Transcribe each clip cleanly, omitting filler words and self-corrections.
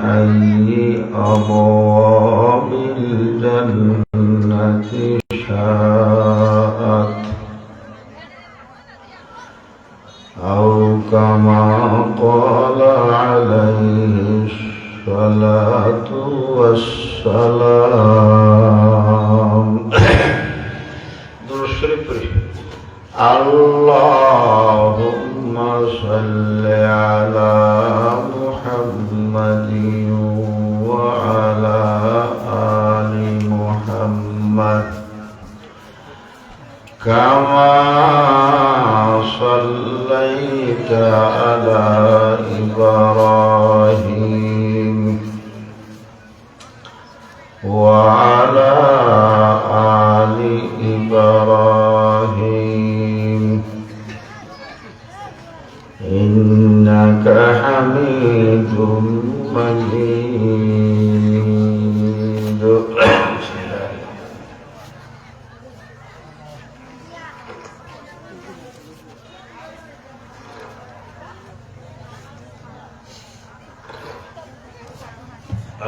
أي أبواب الجنة شاءت أو كما قال عليه الصلاة والسلام. اللهم صل على محمد وعلى آل محمد كما صليت على إبراهيم وعلى آل إبراهيم إنك حميد مجيد.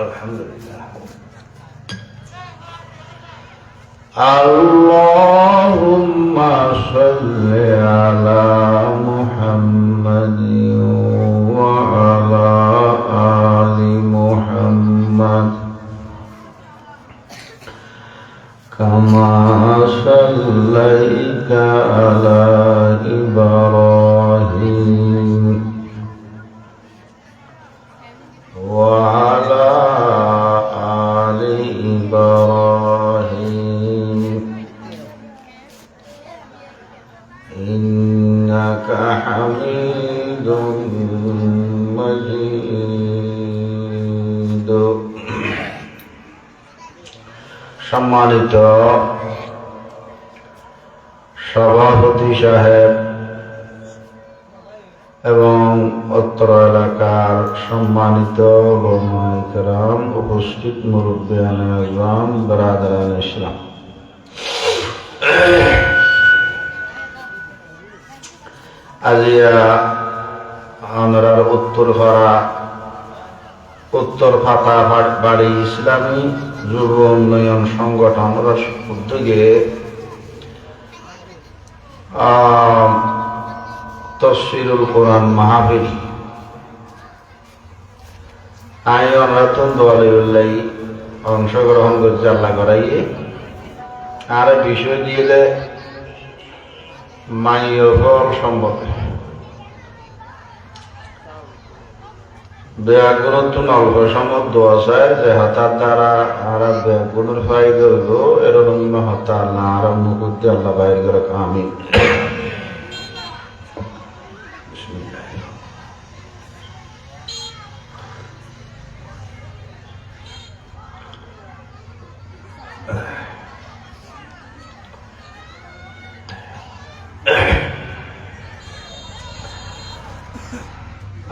الحمد لله. اللهم صل على محمد وعلى آل محمد كما صليت على إبراهيم وعلى آل إبراهيم إنك حميد مجيد. সম্মানিত সভাপতি সাহেব এবং অত্র এলাকার সম্মানিত উলামায়ে কেরাম, উপস্থিত মুরব্বিয়ানে আযম, বিরাদরানে ইসলাম, আজিয়া আমরার উত্তর ফাতা বাড়ি ইসলামী যুব উন্নয়ন সংগঠন উদ্যোগে তফসিরুল কোরআন মাহফিল আয়োজন রাতুন দোয়ালিউল্লাহ অংশগ্রহণ করছে আল্লাহ করাইয়ে। আর বিষয় দিলে মাইয়ফল সম্পর্কে ব্যাগুণত্ব অল্প সম্মত দোয়া চায় যে হতার দ্বারা আর ব্যাগুণের ফায়দা হইব এরকম হতা আল্লাহ আর মুকুদ্দে আল্লাহ বাইর করে আমি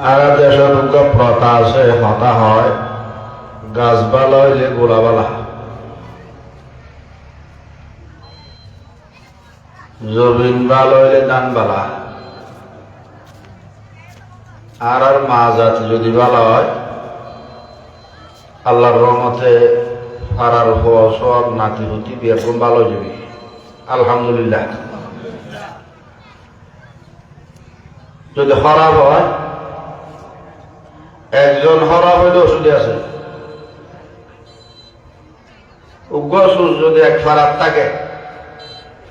আর দেশের প্রথা আছে, হতা হয় গাছবালা হইলে গোলাবালা, জমিন বালা হইলে দানবালা, আর মা জাতি যদি ভালো হয় আল্লাহর রহমতে পাড়ার হওয়া সব নাতি পুতি বিয়ে করুন ভালো যাবি আলহামদুলিল্লাহ। যদি খারাপ হয়, একজন খারাপ হইলে ওষুধে আছে, উগ্রসুর যদি এক খারাপ থাকে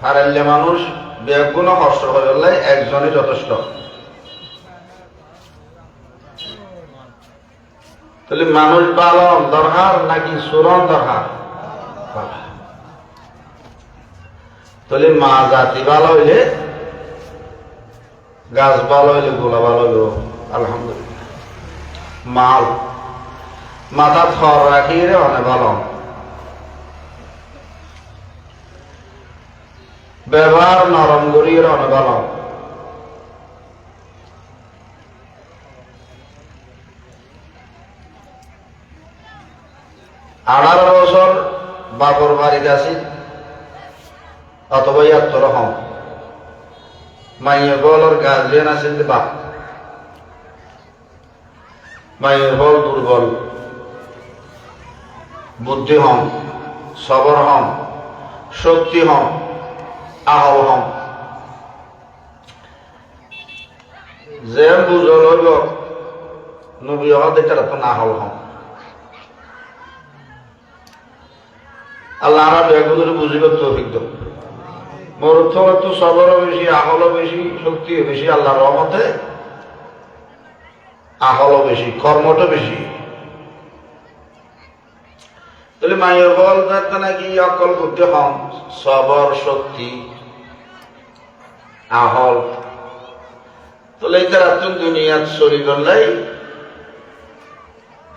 হারাইলে মানুষ বেগুণ কষ্ট হইলে একজনই যথেষ্ট। তাহলে মানুষ পালন দরকার নাকি সুরন দরকার? তাহলে মা জাতি ভালো হইলে, গাছ ভালো হইলে, গোলা ভালো হইল আলহামদুলিল্লাহ। মাল মাথা থর রাখি রে অনেক ভালো, ব্যবহার নরম করিয়ে অনেক ভালো। আড়ার বছর বাবর বাড়িতে আছি অথবা ইয়াত্তর হম মাইয়ে বলর গার্জিয়ান আছেন বাপ, মাইয়ের বল দুর্বল বুদ্ধি হন, সবর হন, শক্তি হন, আহল হন। যে বুঝল হইল নবী হদ এটা তো না হল হন। আল্লাহ আমরা বেগুনের বুঝিবার তৌফিক দাও। মরুত্ব তো সবরও বেশি, আহলও বেশি, শক্তিও বেশি। আল্লাহর রহমতে আহলও বেশি, কর্মটা বেশি। তাহলে মায়ের বল যাতে নাকি অকল করতে হন, সবর, শক্তি, আহল। তাহলে এই তারা তুমি দুনিয়াত চলি করলাই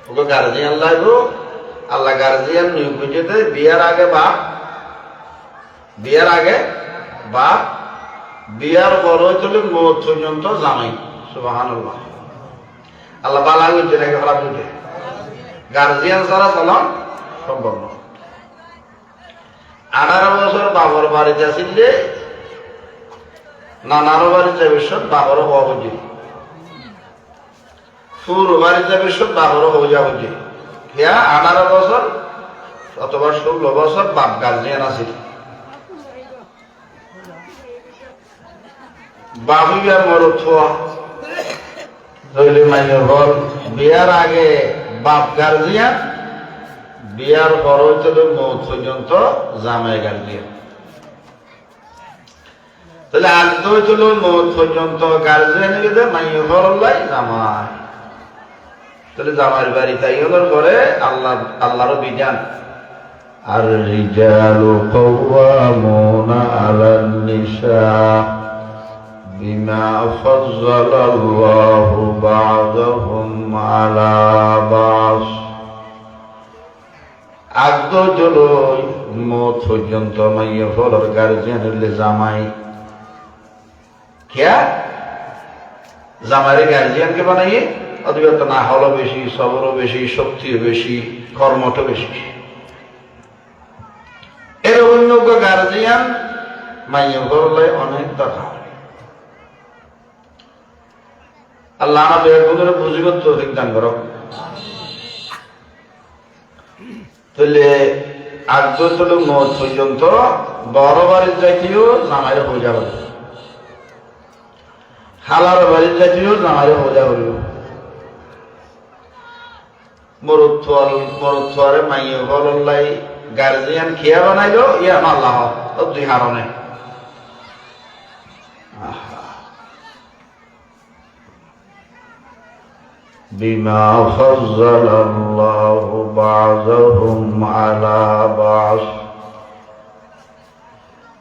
ওকে গার্জিয়ান লাগবো। আল্লাহ গার্জিয়ান নিয়োগ বুঝে দেয় বিয়ার আগে বাপ, বিয়ার আগে বাপ, বিয়ার বড় হইতে মত পর্যন্ত জামাই। সুবহানাল্লাহ। আল্লাহ বালা বুঝে নাকি খারাপ বুঝে? গার্জিয়ান ছাড়া চলন সম্ভব নয়। 18 বছর বাবার বাড়িতে আসিলে নানার বাড়িতে বিশ্বত বাবারও হওয়া বুঝি, ফুর বাড়িতে বিশ্বত বাবারও হয়ে যা বুঝি। ইয়া 18 বছর অথবা 16 বছর বাপ গার্জিয়ান আছিল। বাবুয়া মরত ধরলে মাইনে বল বিয়ার আগে বাপ গার্জিয়ান, বিয়ার পর হইতে মৌত পর্যন্ত জামাই গার্জিয়ান। তাহলে আজ তো হইছিল মৌত পর্যন্ত গার্জিয়ান গেছে মাইনে ফরল্লাই জামাই। তাহলে জামাইয়ের বাড়ি তাই হলোর পরে আল্লাহরও বিধান। আর রিজালু কাওয়ামুনা আলান নিসা বিমা ফাজ্জালাল্লাহু বা'দাহুম আলা বা'দ। আগদ জলই মত পর্যন্ত মাইয়ে ফলর গার্জিয়ান হইলে জামাই। क्या জামাইরে গার্জিয়ানকে বানাইয়ে অধিকত না হলো বেশি, সবরও বেশি, শক্তিও বেশি, কর্মটা বেশি। এর অন্য গার্জিয়ান মাইয়ে ফললে অনেক দরকার। আল্লাহ না বেগুনের বুঝিবার তৌফিক দান করো। তাহলে আগদ চলো মত পর্যন্ত বড় বাড়ির যাইতেও জামাইরে হয়ে যাবে, হালার বাড়ির যাইতেও জামাইরে হয়ে যাবে। মরুত্বরে মাইয়ে ফললাই গার্জিয়ান খেয়া বানাইলো ইয়া আল্লাহ দুই হারণে। বিমা ফাজ্জালাল্লাহু বা'দাহুম আলা বা'দ।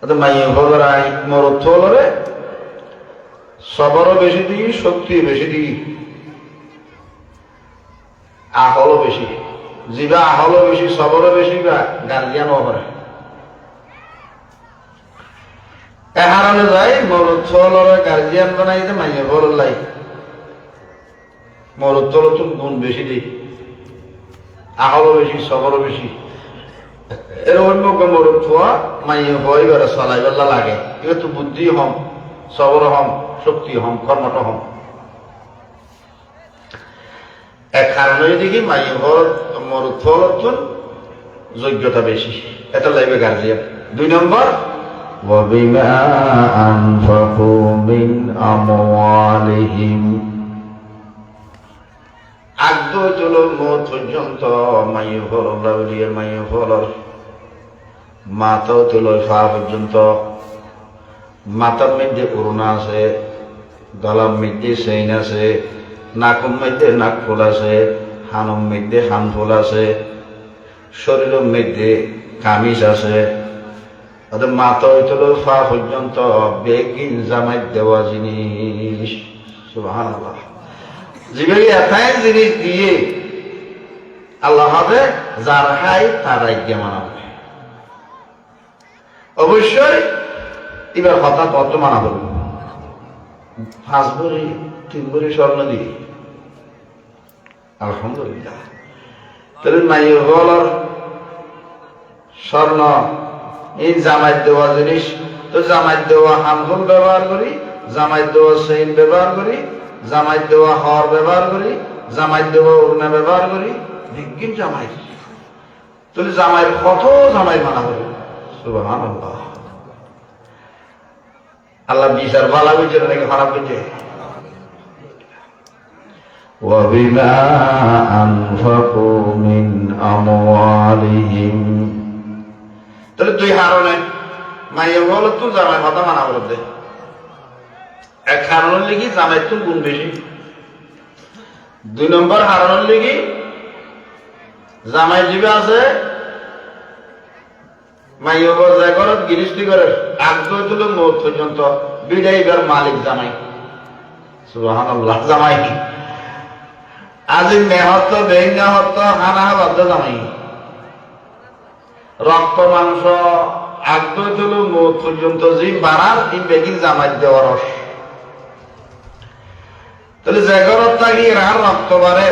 আচ্ছা মাইয়ে ফলরাই মরুত্বরে সবরও বেশি দিই, শক্তিও বেশি দিই, আহলও বেশি। জিবা আহলও বেশি, সবরও বেশি, বা গার্জিয়ানও করে। এ হারানো যায় মরুত্বরে গার্জিয়ান বানাই দে মাইয়ে ফললাই। মরুত্বর গুণ বেশি দিই, আহলও বেশি, সবরও বেশি। এর অন্য মরুত্ব মাইয়ে হয় এবারে চলাইবার লাগে। এবার তো বুদ্ধি হম, সবর হম, শক্তি হম, কর্মঠ হম। এক কারণে দেখি মাইয়ে ঘর মরুত্বর যোগ্যতা বেশি, এটা লাগবে গার্জিয়ান। 2 নম্বর ওয়াবিমা আনফাকু মিন আমওয়ালিহিম। আগদ চলো মত পর্যন্ত মাইয়ে ফলর মাইয়ে ফলর মাথাও চলো ফা পর্যন্ত। মাথার মধ্যে করোনা আছে, গলার মধ্যে সেইন আছে, নাকের মধ্যে নাক ফুল আছে, হানোর মধ্যে হান ফুল আছে, শরীরের মধ্যে কামিজ আছে। মাথা হইছিল ফা পর্যন্ত বেগিন জামাই দেওয়া জিনিস। সুবহানাল্লাহ। জীবনে এটাই জিনিস দিয়ে আল্লাহ হবে যার হাই তার আজ্ঞা মানাবে। অবশ্যই এবার হঠাৎ অত মানা হবে 5 ভরি 3 ভরি স্বর্ণ দিয়ে। আলহামদুলিল্লাহ। তাহলে মাইয়ের বলার স্বর্ণ এই জামাই দেওয়া জিনিস, তো জামাই দেওয়া হানফুল ব্যবহার করি, জামাই দেওয়া সেইন ব্যবহার করি, জামাই দেওয়া হর ব্যবহার করি, জামাই দেওয়া উড়না ব্যবহার করি, বিজ্ঞান জামাই। তাহলে জামাইয়ের কত জামাই মানা করে সুবহানাল্লাহ। আল্লাহ বিচার ভালো বুঝছে নাকি খারাপ বুঝছে? وَبِمَا أَنفَقُوا مِنْ أَمْوَالِهِمْ তাহলে তুই হারনে মাইয়া বলো তুই জামাই কথা মানা করে দে। এক হারানোর লিগি জামাই তুই গুণ বেশি। 2 নম্বর হারানোর লিগি জামাই জীবে আছে মাইয়া বজায় করত গিরিস্তি করে আগ্রহ তুলো মত পর্যন্ত বিদায়ীবার মালিক জামাই সুবহানাল্লাহ। জামাই আজি মেহত বেহত হানা বাধ্য জামাই রক্ত মাংস আগ্রহ তুলো মত পর্যন্ত যে বানার এই বেগির জামাই দেওয়ার রস। তাহলে যে ঘরত থাকি আর রক্ত বাড়ে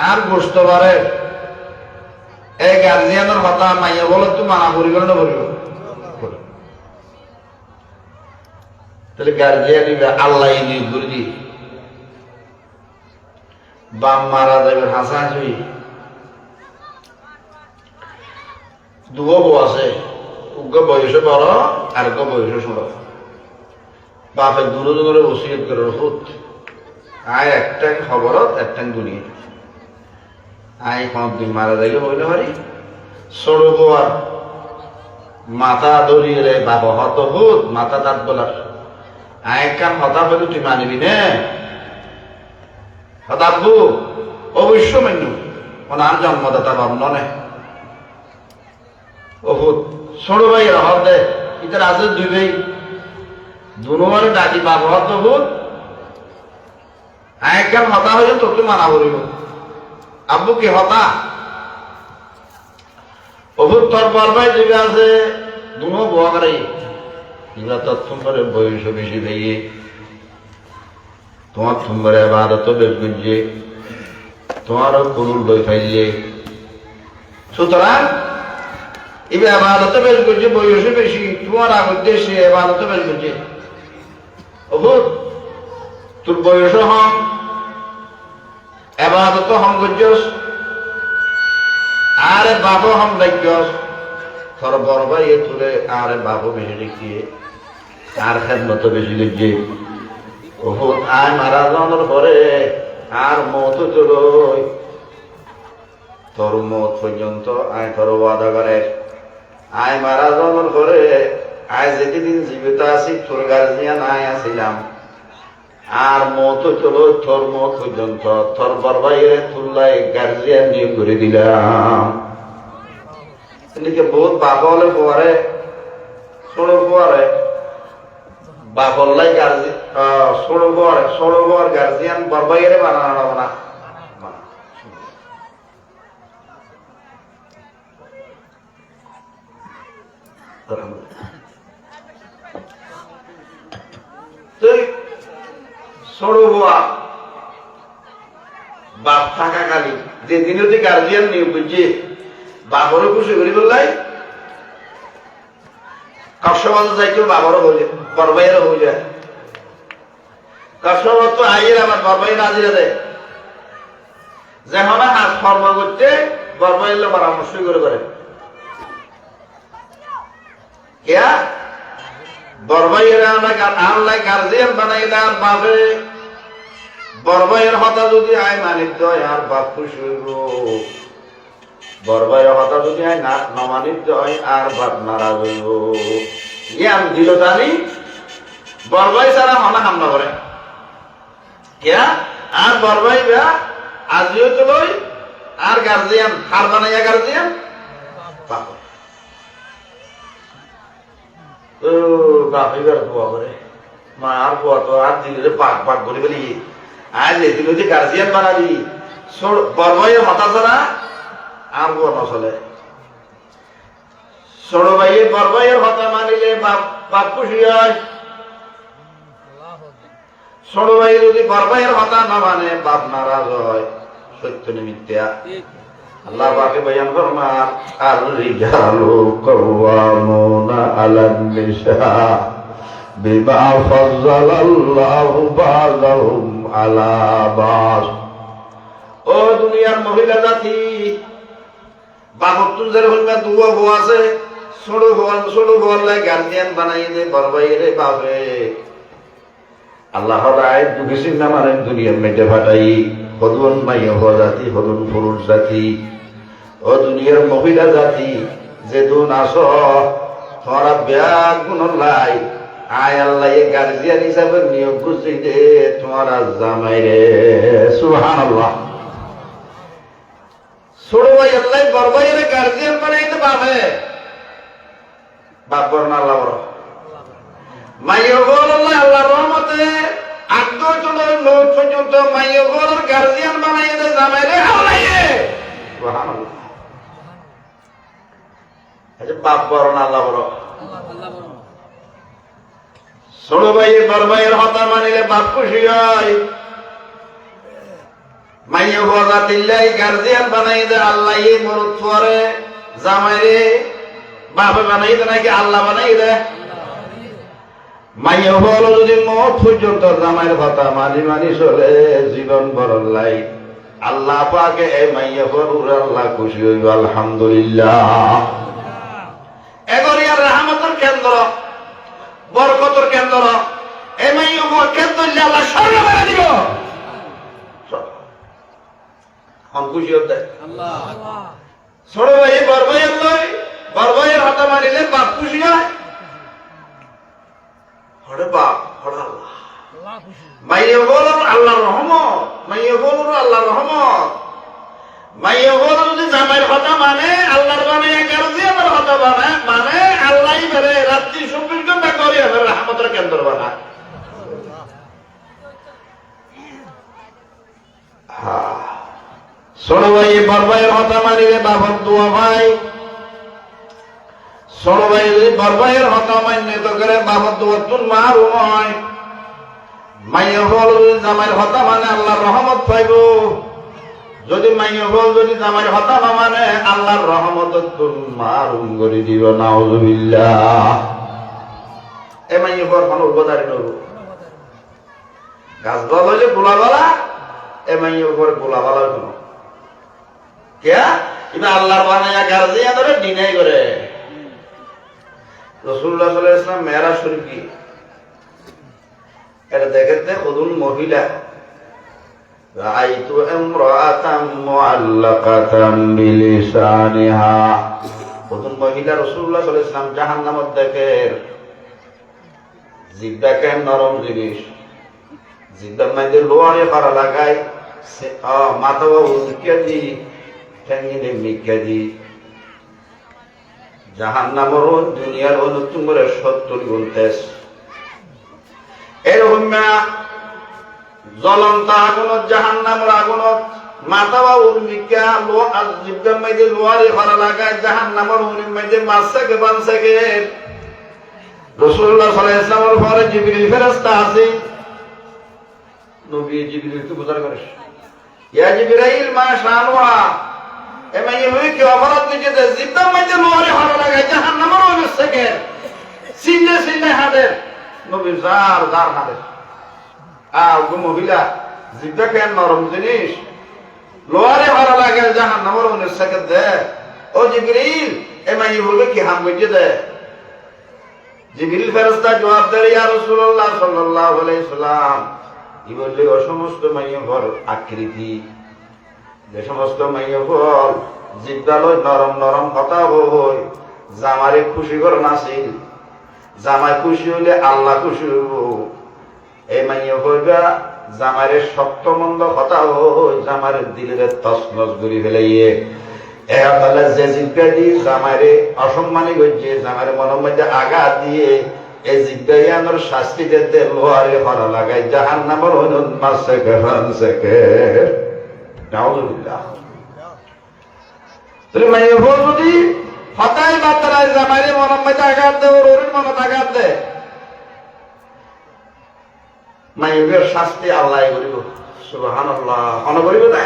আর গোস্ত বাড়ে এই গার্জিয়ানের কথা মাইয়া বলে তুই মানা করিব না করিব? তাহলে গার্জিয়ান আল্লাহ নিয়োগ করে দি বাম মারা যাবে হাসাহাসি। 2 বউ আছে, উগ্র বয়সে বড় আর বয়সে ছোট। বাপের দূরে ওসিয়ত করে রহুত আয় একটা খবরত একটা দুনিয়া আয় কোনদিন মারা যাইলে হইলে পারি ছোট বউয়ার মাথা ধরিয়ে রে বাবা হত হুত মাথা দাঁত বলার আয় কান হতা পেলে তুই মানিবি নে হতাবু অবশ্য মেনু ওনার জন্মদাতা বাপ ননে অহুত ছোট ভাই হত দে ইতার আছে 2 ভাই দুনোয়ারে ডাকি বাবা হত হুত আয় কান হতা হইলে তো তুই মানা করিব আব্বু কি হতা অভুত তোর বলবাই যেটা আছে দুনো বোয়া করে এগুলা তৎক্ষণ করে বয়স বেশি ভেঙে তোমার থুম্বারে আবাদত বেশ গুঞ্জে তোমারও কুরুল বই ফাইলে সুতরাং এবার আবাদত বেশ গুঞ্জে বয়সে বেশি তোমার উদ্দেশ্যে আবাদত বেশ গুঞ্জে অভুত তোর বয়স হন এবাদত হম গজ্জস আরে বাবু হম লাগ্যস তোর বড় ভাই তুলে আরে বাবু বেশি দেখিয়ে আর খেদমত বেশি গজ্জে বহুত আয় মারা যাওয়ার পরে আর মত চলই তোর মত পর্যন্ত আয় তোর ওয়াদা করে আয় মারা যাওয়ার পরে আয় যেদিন জীবিত আছি তোর গার্জিয়ান আয় আসিলাম আর মত চলো তোর মত পর্যন্ত তোর বরবাইরে তুল্লাই গার্জিয়ান নিয়োগ করে দিলাম। এদিকে বহুত বাপলে পরে ষোলো পরে বাপল্লাই গার্জিয়ান ষোলো পর গার্জিয়ান বরবাইরে বানানো না ছোট বোয়া বাপ থাকাকালী যেদিন যদি গার্জিয়ান নিয়োগ করছে বাপরও খুশি করি বললাই কষ্টবাদ যাইতো বাবারও হয়ে যায় বরবাইয়েরও হয়ে যায় কষ্টবাদ তো আইয়ের আবার বরবাইয়ের হাজিরা দেয় যেমন হাত ফর্ম করতে বরবাইয়ের পরামর্শ করে কেয়া বরবাইয়ের আল্লাহ গার্জিয়ান বানাইলাম বাপে বরবাইয়ের হতা যদি আয় মানিত হয় আর বাপ খুশি হইব বরবাইয়ের হতা যদি আয় না নমানিত হয় আর বাপ নারাজ হইব জ্ঞান দিল জানি বরবাই ছাড়া হনা হামলা করে কেয়া আর বরবাই আজিও তো লই আর গার্জিয়ান হার বানাইয়া গার্জিয়ান বাপ বাপের বুয়া করে মা আর বুয়া তো আর দিলে পাক পাক করে বলি আজ এদিন যদি গার্জিয়ান বানাবি বরবাইয়ের হতা ছাড়া আর বুয়া নচলে ছোট ভাইয়ে বরবাইয়ের হতা মানিলে বাপ খুশি হয় ছোট ভাই যদি বরবাইয়ের হতা না মানে বাপ নারাজ হয় সত্য নিমিত্তা আল্লাহ পাকে বয়ান ফরমান আর রিজালু কাওয়ামুনা আলান নিসা বিমা ফাজ্জালাল্লাহু বা'দাহুম আলা বা'দ। ও দুনিয়ার মহিলা জাতি বাপক তুন যারা হইবা দুয়া হো আছে ছোট হওয়ার লাই গার্জিয়ান বানাই দে বরবাইরে বাপে আল্লাহ রায় দুঃখী চিন্তা মানে দুনিয়ার মেটে ফাটাই হদুন মাইয়া হওয়া জাতি হদুন পুরুষ জাতি ও দুনিয়ার মহিলা জাতি যে দুন আস তোমরা ব্যাগ গুণ লাই আয় আল্লাহ গার্জিয়ান হিসাবে নিয়োগ করছি দে তোমার জামাই রে সুবহানাল্লাহ ছোট ভাই আল্লাহ বরবাইরে গার্জিয়ান বানাই দে বাপে বাপ বড় না আল্লাহ বড় মাইয়া বল আল্লাহ আল্লাহর রহমতে আগ্রহ চলো লোক পর্যন্ত মাইয়া বল গার্জিয়ান বানাই দে জামাই রে আল্লাহ সুবহানাল্লাহ আচ্ছা বাপ বড় না আল্লাহ বড় ছোট ভাইয়ের বড় ভাইয়ের হতা মানিলে বাপ খুশি হয় মাইয়া বলা দিল্লাই গার্জিয়ান বানাই দে আল্লাহ মরত পরে জামাই রে বাপে বানাই দে নাকি আল্লাহ বানাই দে মাইয়া বলো যদি মত পর্যন্ত জামাইয়ের কথা মানি মানি চলে জীবন বরল্লাই আল্লাহ পাকে এই মাইয়া বলুর আল্লাহ খুশি হইব আলহামদুলিল্লাহ এগরিয়ার রহমতের কেন্দ্র বরকতের কেন্দ্র এই মাইয়া বল কেন্দ্র আল্লাহ স্বর্গ বানা দিব খুশি হতে ছোট ভাই বড় ভাইয়ের লয় বড় ভাইয়ের হাতে মারিলে বাপ খুশি হয় হরে বাপ হরে আল্লাহ মাইয়া বল আল্লাহর রহমত মাইয়া বল আল্লাহর রহমত মাইয়া বল যদি জামাইয়ের কথা মানে আল্লাহর মানে গার্জিয়ানের কথা মানে আল্লাহ বেড়ে রাত্রি 24 ঘন্টা করে রহমতের কেন্দ্র বানা ছোট ভাই বড় ভাইয়ের কথা মানিলে বাবার দোয়া ভাই ছোট ভাই যদি বড় ভাইয়ের হতা মান্যত করে বাবার দোয়া তুন মারু হয় মাইয়া হল যদি জামাইয়ের হতা মানে আল্লাহর রহমত পাইব যদি মাইয়া হল যদি জামাইয়ের হতা না মানে আল্লাহর রহমত তুন মারুম করে দিব নাউযুবিল্লাহ এ মাইয়া হল কোন উপদারি নব গাছ বলা হইলে গোলাবালা এ মাইয়া হল গোলাবালা কোন কে এটা আল্লাহর বানায়া গার্জিয়ান ধরে ডিনাই করে রাসূলুল্লাহ সাল্লাল্লাহু আলাইহি ওয়াসাল্লাম মেরাজ শরীফ কি এটা দেখতে খুদুন মহিলা রাআইতু ইমরাআতান মুআল্লাকাতান বিলিসানিহা খুদুন মহিলা রাসূলুল্লাহ সাল্লাল্লাহু আলাইহি ওয়াসাল্লাম জাহান্নামত দেখে জিব্বাকে নরম জিনিস জিব্বার মধ্যে লোহারে করা লাগায় মাথা উল্কে দি ঠ্যাঙ্গিনে মিকে দি জাহান্নামের দুনিয়ার অনুত্তম করে 70 গুণ তেজ এরকম জ্বলন্ত আগুনত জাহান্নামের আগুনত মাথা বা উর্মিকা জিব্বার মধ্যে লোহারে করা লাগায় জাহান্নামের উনির মধ্যে মাছকে বানসাকে রাসূলুল্লাহ সাল্লাল্লাহু আলাইহি ওয়াসাল্লামের পরে জিবরিল ফেরেশতা আছে নবী জিবরিল তো বুঝার করে ইয়া জিবরাইল মা শানুহা এমন হই কি অপরাধ নিতে দে জিব্বার মধ্যে লোহারে করা লাগায় জাহান্নামের উনির থেকে সিনে হাতে নবী জার হাতে গো মহিলা জিব্বা কেন নরম জিনিস লোহারে করা লাগায় জাহান্নামের উনির থেকে দে ও জিবরিল এমন হই কি হাম বুঝে দে জিবরিল ফেরেশতা জবাব দেয় ইয়া রাসূলুল্লাহ সাল্লাল্লাহু আলাইহি ওয়াসাল্লাম ই বললে ও সমস্ত মাইয়র আকৃতি যে সমস্ত মাইয়র জিব্বালয় নরম নরম কথা হয় জামারে খুশি করে নাছিল জামাই খুশি হইলে আল্লাহ খুশি হইব এই মাইয়র কইবা জামারে শক্ত মন্দ কথা হয় জামারে দিলের তছনছ করে ফেলাইয়ে তাহলে যে জিব্বা দিয়ে জামারে অসম্মানী করছে জামারে মনের মধ্যে আঘাত দিয়ে এই জিব্বাইয়ানোর শাস্তি দিতে লোহারে হরা লাগায় জাহান্নামের হইনত মাসকে ফানসকে নাউযুবিল্লাহ তুমি মাইয়া বল যদি হতায় বাতরায় জামারে মনের মধ্যে আঘাত দে ওর মনে আঘাত দে মাইয়ের শাস্তি আল্লাহ করিব সুবহানাল্লাহ কোন করিব না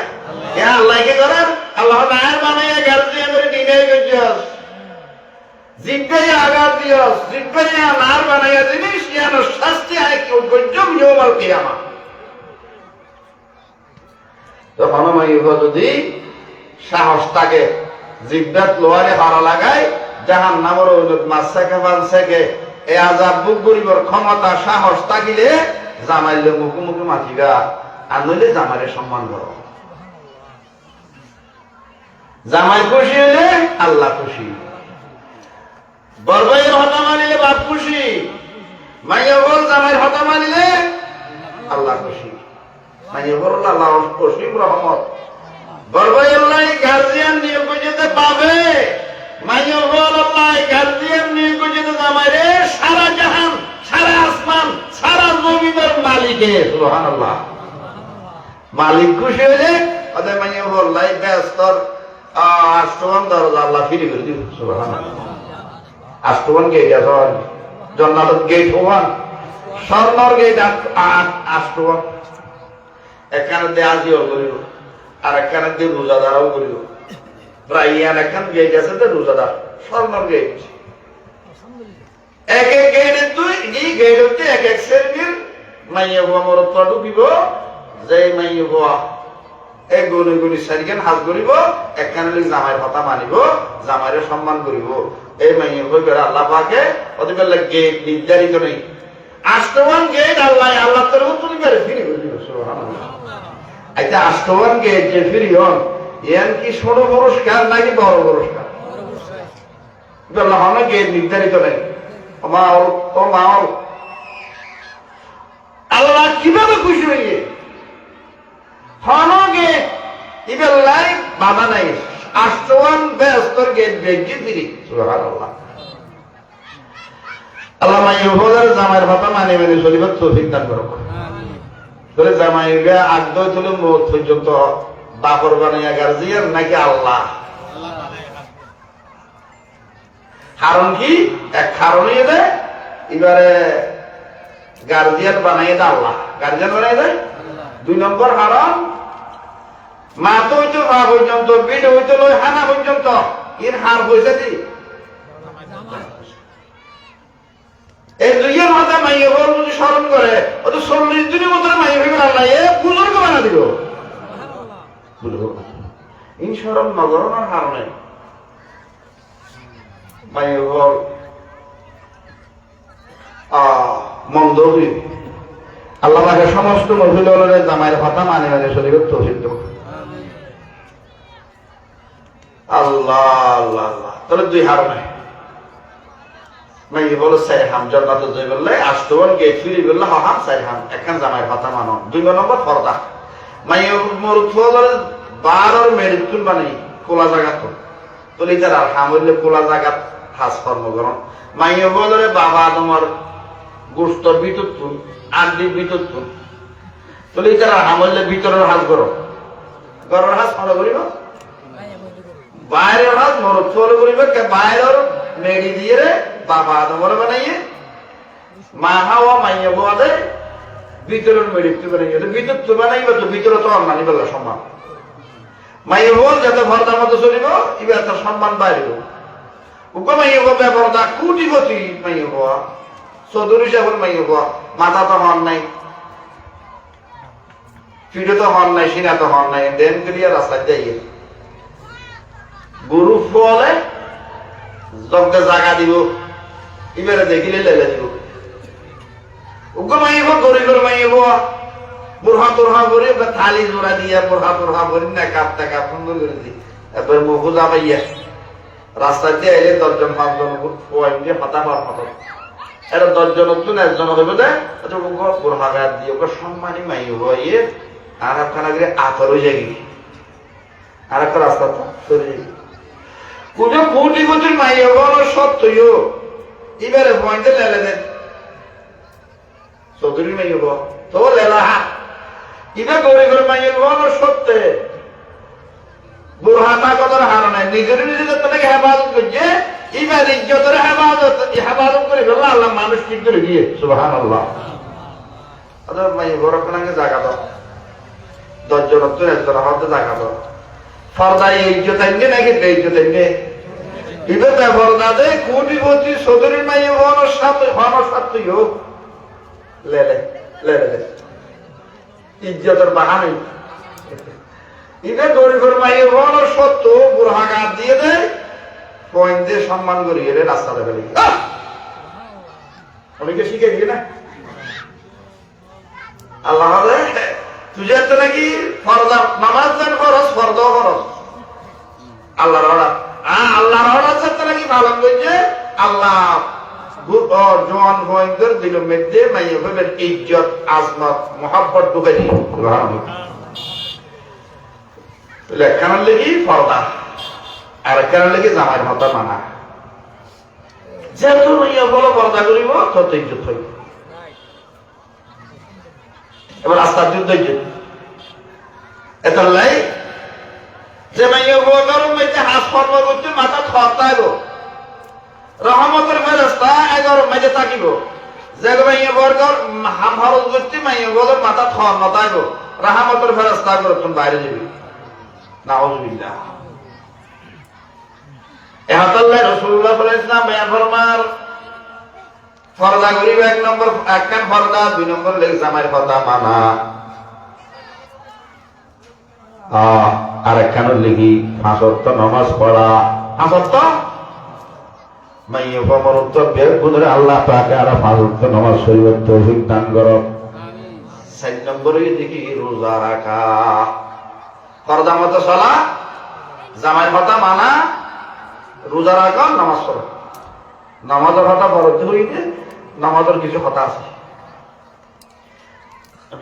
কে আল্লাহ কে করেন আল্লাহ নায়ের বানাইয়া গার্জিয়ান করে ডিনাই করিস জিব্বাই আঘাত দিয়স জিব্বাই নার বানাইয়া জিনিস ইয়ার শাস্তি আয় কি গজব ইয়মাল কিয়ামা তখন মাইয়া যদি সাহস থাকে জিব্বাত লোহারে হারা লাগায় জাহান্নামের ওইলত মাছাকে বানছাকে এই আযাব বুক করিবার ক্ষমতা সাহস থাকিলে জামাইলে মুখোমুখি মাতিবা আর নইলে জামাইরে সম্মান করো। জামাই খুশি হলে আল্লাহ খুশি, বরবাইয়ের হতা মানিলে বাপ খুশি, মাইয়া বল জামাইয়ের হতা মানিলে আল্লাহ খুশি। মাইয়া বল আল্লাহ অসীম রহমত, বরবাইয়ের লাই গার্জিয়ান নিয়োগ যেতে পাবে, মাইয়া বল আল্লাহ গার্জিয়ান নিয়োগ যেতে জামাইরে সারা জাহান সারা আসমান সারা জমিনের মালিকে সুবহানাল্লাহ মালিক খুশি হলে ওদের মাইয়া বল লাই ব্যস্তর আষ্টমান দরজা আল্লাহ ফিরে করে দিব সুবহানাল্লাহ। আষ্টমান গেট এখন জান্নাতের গেট হওয়ান স্বর্ণর গেট আষ্টমান, এখানে দিয়ে আজিও করিব আর এখানে দিয়ে রোজাদারাও করিব, প্রায় একখান গেট আছে তো রোজাদার স্বর্ণর গেট। এক এক গেটের দুই এই গেট হচ্ছে এক এক শ্রেণীর মাইয়া বুয়া মরত ঢুকিব, যে মাইয়া বুয়া এক গুণি গুণি সারিখান হাত করিব, একখানে জামাইয়ের কথা মানিব, জামাইয়ের সম্মান করিব। এই মাইয়া বই করে আল্লাহ পাকে ওদের বেলা গেট নির্ধারিত নেই, আষ্টমান গেট আল্লাহ আল্লাহ তরফ তুমি করে ফিরে করে দিব সুবহানাল্লাহ। আচ্ছা আষ্টমান গেট যে ফিরি হন এন কি ছোট পুরস্কার নাকি বড় পুরস্কার? বললাম হন গেট নির্ধারিত নেই, আল্লাহ কিভাবে খুশি হইয়ে হনগে ইবেলাই বাধা নাই, আষ্টমান ব্যস্তর গেট বেগি ফিরি সুবহানাল্লাহ। আল্লাহ মাইয়ুবদের জামাইয়ের কথা মানে মেনে চলিবার তৌফিক দান করুক। তাহলে জামাইকে আগদই তুলে মৌত পর্যন্ত বাপর বানাইয়া গার্জিয়ান নাকি আল্লাহ? কারণ কি এক কারণই দেয় এবারে গার্জিয়ান বানাই দেয় আল্লাহ, গার্জিয়ান বানাই দেয়। দুই নম্বর কারণ মা তো হইতো মা পর্যন্ত, বিট হইতো লই হানা পর্যন্ত এর হার পয়সা দি এই দুইয়ের মাথা মাইয়ে বল যদি স্মরণ করে ও তো 40 দিনের মতো মাইয়ে ভেবে আল্লাহ এ বুজুর্গ বানা দিল। ইনশাআল্লাহ নগরণের কারণে মাইয়ে বল মন্দ হইবে। আল্লাহ পাকে সমস্ত মহিলাদের জামাইয়ের কথা মানে মানে শরীর তৌফিক দেব। আল্লাহ আল্লাহ আল্লাহ। তাহলে দুই হারণে মাইয়ে বলো সাই হাম জান্নাতে যাই বললে আষ্টমান গেট ফিরি বললে হাম সাই হাম একখান জামাইয়ের কথা মানো। দুই নম্বর পর্দা মাইয়ে মরুত বারোর মেডিকুল বানাই খোলা জায়গা তো তুলি তার আর হাম হইলে খোলা জায়গা হাস কর্মকরণ। মাইয়ে বলে বাবা তোমার গোস্ত বিদ্যুৎ তুল আন্টি বিদ্যুৎ তুল তুলি তার হাম হইলে ভিতরের হাত করো, ঘরের হাত ফলো করিব, বাইরের হাত মরুত ফলো করিব, বাইরের মেডি দিয়ে বাবা তোমার বানাইয়ে মা হাওয়া মাইয়া বোয়াদে ভিতরের মেডিকুল বানাইয়ে বিদ্যুৎ তুল বানাইব তো ভিতরে তো আর মানি বললা সম্মান মাইয়ে বোন যাতে ভর্তার মতো চলিব এবার তার সম্মান বাড়িব। উকা মাইয়ে বো ব্যাপারটা কুটিপতি মাইয়ে বোয়া চৌধুরী সাহেব মাইয়ে বোয়া মাথা তো হন নাই, পিঠে তো হন নাই, সিনা তো হন নাই, দেন করিয়া রাস্তায় যাইয়ে গরু ফলে জগতে জাগা দিব এবারে দেখিলে লেলে দিব। উকা মাইয়ে বো গরিবের মাইয়ে বোয়া বুড়হা তোরহা করে থালি জোড়া দিয়া বুড়হা তোরহা করি না কাপটা কাপ সুন্দর করে দিই এবার মুখ জামাইয়া রাস্তা দিয়ে এলে 10 জন 5 জন ওয়াইন দিয়ে হতা পার হতো এটা 10 জন নতুন একজন হবে দে বুড়হা গায়ে দিয়ে ওকে সম্মানী মাই হইয়ে আর একখানা করে আতর হয়ে যাবি আর একটা রাস্তা তো সরে যাবি পুজো কোটি কোটি মাই হবো সত্যইও এবারে পয়েন্টে লেলে দেন চৌধুরী মাই হবো তো লেলা ইবে গরিবের মাইয়ের বল সত্যে বুড়হাতা কদর হার নাই নিজের নিজেদের তাকে হেফাজত করছে এবার ইজ্জতের হেফাজত করে ফেললো আল্লাহ মানুষ ঠিক করে দিয়ে সুবহানাল্লাহ। মাই বড় কোনাকে জায়গা দাও 10 জন তো একজন হতে জায়গা দাও ফরদাই ইজ্জত আনবে নাকি বেইজ্জত আনবে ইবে বেফরদা দে কোটিপতি চৌধুরীর মাইয়ের বল সাথে হওয়ার সাথেই হোক লেলে লেলে ইজ্জতের বাহানি ইবে গরিবের মাইয়ের বল সত্য বুড়হা গাছ দিয়ে দে পয়েন্টে সম্মান করি এলে রাস্তাতে ফেলে অনেকে শিখে দিয়ে না আল্লাহ তুই তো নাকি ফরজ নামাজ জান খরচ ফরজ খরচ আল্লাহর অর্ডার আল্লাহর অর্ডার তো নাকি পালন করছে আল্লাহ জোয়ান পয়েন্টের দিল মধ্যে মাইয়ে ভাবেন ইজ্জত আজমত মোহাব্বত ঢুকে দিয়ে একখানার লেগে ফরদা আর একখানার লেগে জামাই হতা মানা যেহেতু মাইয়া বলো পর্দা করিব তত ইজ্জত হইব এবার রাস্তার যুদ্ধ ইজ্জত এত লাই যে মাইয়া গরম মেয়েছে হাত ফর্ম করছে মাথা খরতাইব রহমতের ফেরেশতা এগারো মেজে থাকিব যে মাইয়া বর্গর হাম ফরজ করছে মাইয়া বর্গর মাথা খর নতাইব রহমতের ফেরেশতা করে তুমি বাইরে যাবি নাউযুবিল্লাহ এহাতাল্লাহ রাসূলুল্লাহ সাল্লাল্লাহু আলাইহি ওয়াসাল্লাম বয়ান ফরমার ফরদা করিব এক নম্বর একখান ফরদা দুই নম্বর লেগে জামাইর কথা মানা আর একখানের লেগে 5 ওয়াক্ত নামাজ পড়া 5 ওয়াক্ত মাইয়া ফমর উত্তর বের করে আল্লাহ পাকে আর 5 ওয়াক্ত নামাজ পড়িবার তৌফিক দান করো আমিন 4 নম্বরে দেখি রোজা রাখা ফরদা মতো চলা জামাইর কথা মানা রোজা রাখা নামাজ পড়া নামাজের কথা বলতে হইতে নামাজের কিছু কথা আছে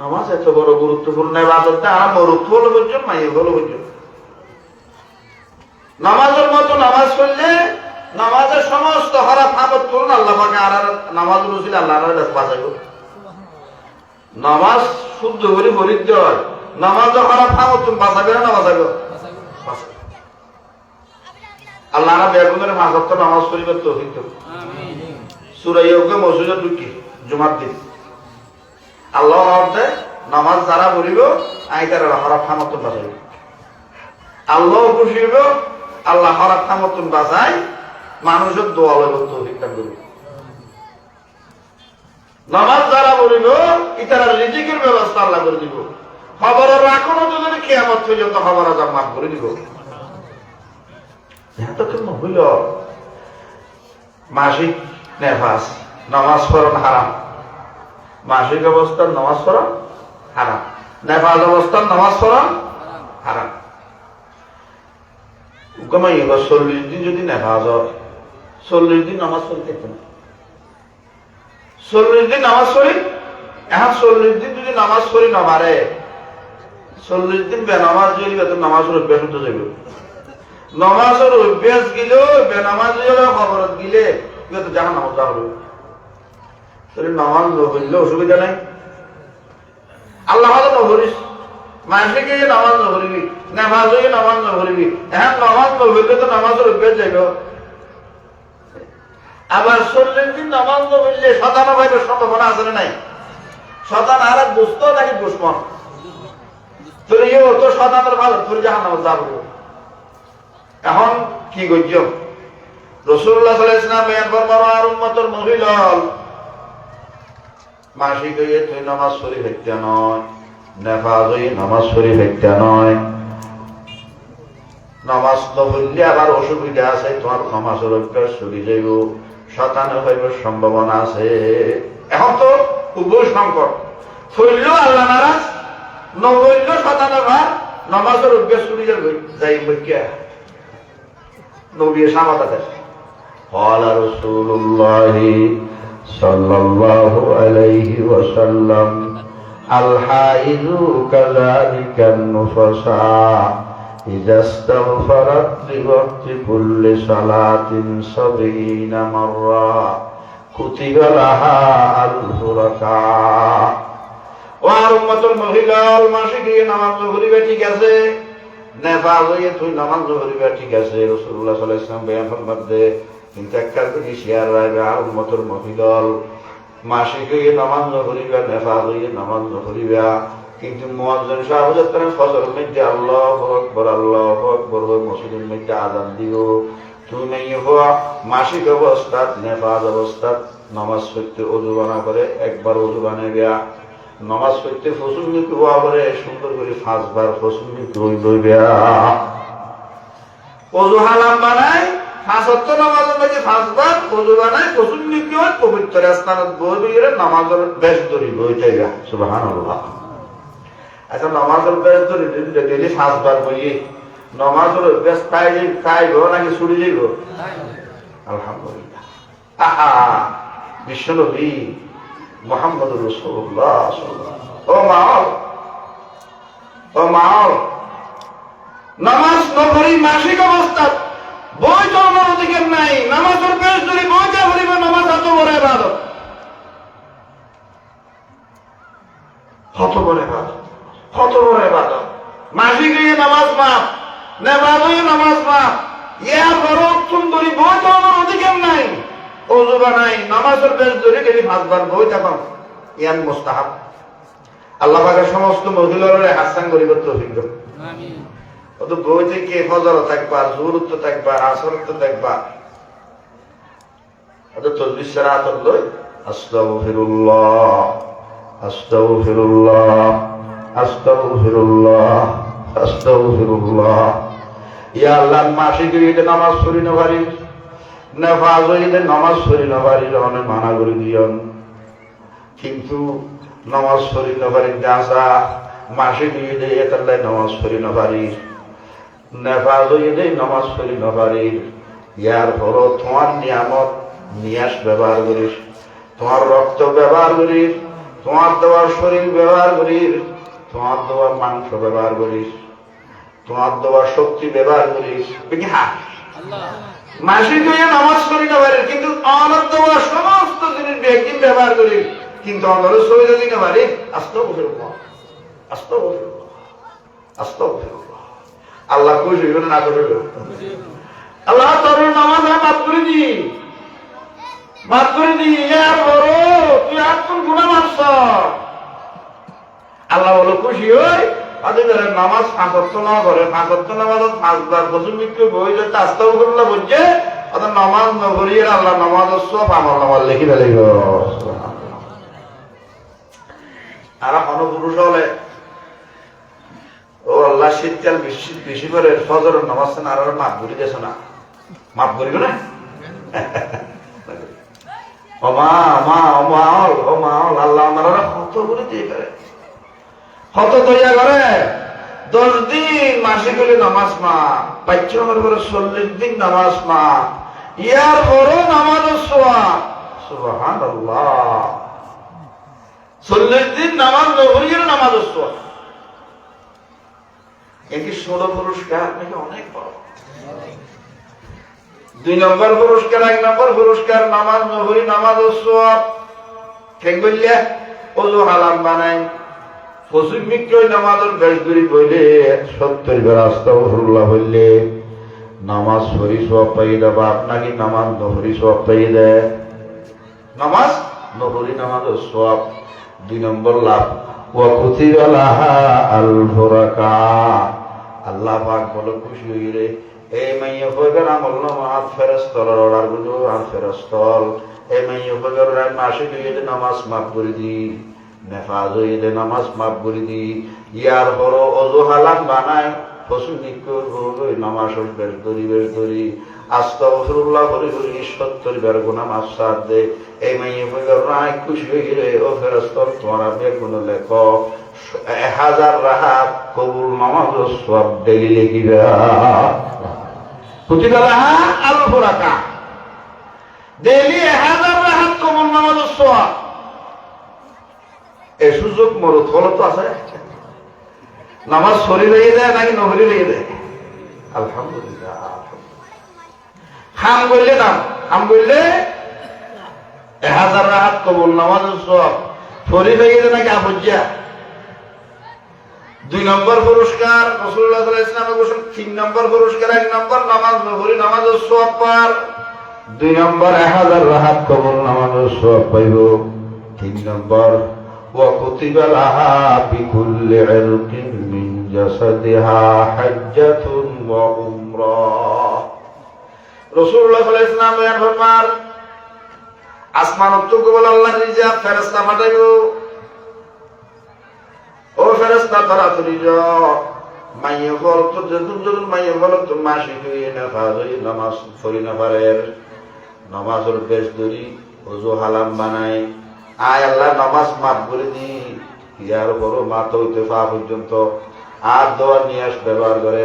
নামাজ এত বড় গুরুত্বপূর্ণ ইবাদত আর মরুত্ব হলো বুঝছেন মাইয়ে হলো বুঝছেন নামাজের মতো নামাজ পড়লে নামাজের সমস্ত খারাপ আমল করুন আল্লাহ পাকে আর নামাজ রসিল আল্লাহ বাঁচাইব নামাজ শুদ্ধ করে ফরিদ হয় নামাজ খারাপ আমল তুমি বাঁচাবে না বাঁচাইব আল্লাহ বেগুনের 5 ওয়াক্ত নামাজ পড়িবার তৌফিক দাও আমিন সূরা ইউকে মসজিদে ঢুকি জুমার দিন আল্লাহ আমাদের নামাজ যারা পড়িব আইতার খারাপ আমল বাঁচাইব আল্লাহ খুশি হইব আল্লাহ খারাপ আমল বাঁচাই মানুষের দোয়া লইব তৌফিক দান করবে নামাজ যারা পড়িব ইতারা রিজিকের ব্যবস্থা আল্লাহ করে দিব খবর রাখনো যদি কিয়ামত পর্যন্ত খবর আজাব মাফ করে দিব এতক্ষণ হইল মাসিক নেফাস নামাজ পড়ন হারাম মাসিক অবস্থার নামাজ পড়ন হারাম নেফাস অবস্থার নামাজ পড়ন হারাম কমাই 40 দিন যদি নেফাস হয় 40 দিন নামাজ পড়তে না 40 দিন নামাজ পড়ি এখন 40 দিন যদি নামাজ পড়ি না পারে 40 দিন বেনামাজ যদি নামাজের অভ্যাস হতে যাবে নামাজের অভ্যাস গিলেও বেনামাজ খবরত গিলে জাহান নামাজ হবে নামাজ নকরলে অসুবিধা নাই আল্লাহ নকরিস মাসিকে নামাজ নকরিবি নামাজ নামাজ নকরিবি এখন নামাজ নকরলে তো নামাজের অভ্যাস যাইব আবার 40 দিন নামাজ নকরলে 97 সম্ভাবনা আছে না নাই শতান আর দুষ্ট নাকি দুশ্মন তোর তো শতানের ভালো তোর জাহান নামাজ যাবো এখন কি করছ রাসূলুল্লাহ সাল্লাল্লাহু আলাইহি ওয়াসাল্লাম বয়ান ফরমার আর উম্মতের মহিলাল মাসিক হয়ে তুই নামাজ পড়ি হত্যা নয় নেফাজ হয়ে নামাজ পড়ি হত্যা নয় নামাজ তো বললে আবার অসুবিধা আছে তোমার নামাজের অভ্যাস চলে যাইব শতানে হইবার সম্ভাবনা আছে এখন তো উভয় সংকট ফইলেও আল্লাহ নারাজ নবইলেও শতানে ভার নামাজের অভ্যাস চলে যাইব কে নবী সামাতা দেন قال رسول الله صلى الله عليه وسلم الحائض كذلك النفساء إذا استغفرت لوقت كل صلاة 70 مرة كتب لها 1000 ركعة আর উম্মতের মহিলা মাসিকে নামাজ পড়িবে ঠিক আছে নেফাজ হয়ে তুই নামাজ পড়িবে ঠিক আছে রাসূলুল্লাহ সাল্লাল্লাহু আলাইহি ওয়াসাল্লাম বয়ান ফরমাতে কিন্তু একটা করে শেয়ার রাখবে আর উম্মতের মহিলা মাসিকে নামাজ পড়িবে নেফাজ হয়ে নামাজ পড়িবে কিন্তু মুয়াজ্জিন সাহেব যখন ফজরের মধ্যে আল্লাহু আকবার ওই মসজিদের মধ্যে আযান দিও তুমি মেয়ে হওয়া মাসিক অবস্থা নেফাজ অবস্থা নামাজ পড়তে ওযু বানা করে একবার ওযু বানাবে নামাজ পড়তে ফসল নিতে হওয়া করে সুন্দর করে 5 বার ফসল নিতে হইবে ওযু হালাম বানায় পাঁচ ওয়াক্ত নামাজের মাঝে পাঁচবার ওযু বানায় গোসল নিয়ে পবিত্র স্থানত বইরে নামাজের বেশ ধরি বইটাই সুবহানাল্লাহ। আচ্ছা নামাজের বেশ ধরি ডেলি পাঁচবার বইয়ে নামাজের বেশ খাইব নাকি ছুটি যাইব? আলহামদুলিল্লাহ। আহা বিশ্বনবী মুহাম্মদুর রাসূলুল্লাহ ও মাও নামাজ নফরি মাসিক অবস্থা বই চলানোর অধিকার নাই। নামাজের বেশ ধরি বইটা ভরিব নামাজ এত বড় ইবাদত, কত বড় ইবাদত, কত বড় ইবাদত। মাসিক নামাজ মাপ, নেবাদই নামাজ মাপ, ইয়া বড় সুন্দরী বই চলানোর অধিকার নাই। ওযু বানাই নামাজের বেশ ধরি ডেলি পাঁচবার বই চাপাম, ইয়ান মুস্তাহাব। আল্লাহ পাকের সমস্ত মহিলারা হাসান গরিব তৌফিক দাও। আমিন। ওতো বই থেকে ফজর থাকবা, জোহরত থাকবা, আসরত থাকবা, ওতো তসবিহ সারাত লই আস্তাগফিরুল্লাহ আস্তাগফিরুল্লাহ আস্তাগফিরুল্লাহ আস্তাগফিরুল্লাহ। ইয়া আল্লাহ মাসিক ঈদে নামাজ পড়ি না পারি, নেফাজ ঈদে নামাজ পড়ি না পারি, রহমে মানা করে দিয়ন। কিন্তু নামাজ পড়ি না পারি গাছা মাসিক ঈদে এতাল্লাই নামাজ পড়ি না পারি, নেফাজ ঈদে নামাজ পড়ি না পারি। ইয়ার পর তোমার নিয়ামত নিয়াস ব্যবহার করিস, তোমার রক্ত ব্যবহার করিস, তোমার দেওয়ার শরীর ব্যবহার করিস, তোমার দেওয়ার মাংস ব্যবহার করিস, তোমার দেওয়ার শক্তি ব্যবহার করিস। মাসিক হয়ে নামাজ পড়ি না পারি, কিন্তু আমার দেওয়ার সমস্ত জিনিস ব্যক্তি ব্যবহার করিস, কিন্তু আমার শরীরে দিতে পারি। আস্তাগফিরুল্লাহ আস্তাগফিরুল্লাহ আস্তাগফিরুল্লাহ। আল্লাহ খুশি হইবেন না করে আল্লাহ তোর নামাজ মাফ করে দি, মাফ করে দি। ইয়ার বড় তুই আর কোন গুনাহ মারছ, আল্লাহ বলো খুশি হই। আদের নামাজ পাঁচ ওয়াক্ত না করে, পাঁচ ওয়াক্ত নামাজ পাঁচবার গোসল মিক্কে বই যেতে আস্তাগফিরুল্লাহ বলছে, ওদের নামাজ না করিয়ে আল্লাহ নামাজ সব আমার নামাজ লিখি ফেলিব। আর কোনো পুরুষ হলে ও আল্লাহ শীতকাল বেশি করে ফজরের নামাজ আর মাফ করি দিয়েছ না, মাফ করিব না। আল্লাহ আমার কত করে দিয়ে করে, কত তৈয়া করে। 10 দিন মাসে গেলে নামাজ মা পাইছ, আমার করে 40 দিন নামাজ মা, ইয়ার বড় নামাজ সোয়া। সুবহানাল্লাহ। 40 দিন নামাজ নগরীর নামাজ সোয়া, একই 16 পুরস্কার নাকি অনেক বড়। 2 নম্বর পুরস্কার, 1 নম্বর পুরস্কার নামাজ নগরী নামাজ সোয়া। ঠিক বললে ওযু হালাল বানাই ফসুল মিক্রয় নামাজের বেশ দূরি বইলে 70 বার আস্তাগফিরুল্লাহ বললে নামাজ পড়ি সব পাই দেবা। আপনাকে নামাজ নহরি সব পাই দেয়, নামাজ নহরি নামাজ সব। 2 নম্বর লাভ ওয়া কুতিবা লাহা আলফু রাকাত। আল্লাহ পাক বলে খুশি হইরে এই মাইয়া কইবেন আমল নামাজ ফেরেশতার অর্ডার গুলো আর ফেরেশতাল এই মাইয়া কইবেন মাসে দুইতে নামাজ মাফ করে দি, নেফাজ হইলে নামাজ মাফ করে দি। ইয়ার পর ওযু হালাল বানায় ফসল নিকর হই নামাজের বেশ ধরি আস্তাগফিরুল্লাহ বলি 70 বার গুনাহ মাফ সার দে। এই মাইয়া কইবেন রায় খুশি হইরে ও ফেরেশতাল তোমার বেগুন লেখো 1000 রাকাত কবুল নামাজ সব ডেলি লিখিবা। কুতিবা লাহা আলফু রাকাত, ডেলি 1000 রাকাত কবুল নামাজ সব। এই সুযোগ মরুত হলো তো আছে, নামাজ সরি লেগে যায় নাকি নহরি লেগে যায়? আলহামদুলিল্লাহ। হাম বললে নাম হাম বললে 1000 রাকাত কবুল নামাজ সব সরি লেগে যায় নাকি আবজ্জা? 2 নম্বর পুরস্কার রাসূলুল্লাহ সাল্লাল্লাহু আলাইহি ওয়াসাল্লাম ঘোষণা। 3 নম্বর পুরস্কার 1 নম্বর নামাজ নহরি নামাজ সওয়াব পার, 2 নম্বর 1000 রাকাত কবুল নামাজ সওয়াব পাইব, 3 নম্বর ওয়া কুতিবা লাহা বিকুল্লি ইরকিন মিন জাসাদিহা হাজ্জাতুন ওয়া উমরাহ। রাসূলুল্লাহ সাল্লাল্লাহু আলাইহি ওয়াসাল্লাম বয়ান ফরমান আসমানত থেকে বলে আল্লাহ রিজাব ফেরেশতা পাঠাইবো, ও ফেরেশতা তাড়াতাড়ি যাও মাইয়ে ফল তো যখন মাইয়ে ফল তো মাসিক হয়ে না ফাজই নামাজ পড়ি না পারের নামাজের বেশ ধরি ওজু হালাম বানাই আয় আল্লাহ নামাজ মাফ করে দি ইয়ার বড় মাথা হইতে পা পর্যন্ত আর দোয়া নিয়াস ব্যবহার করে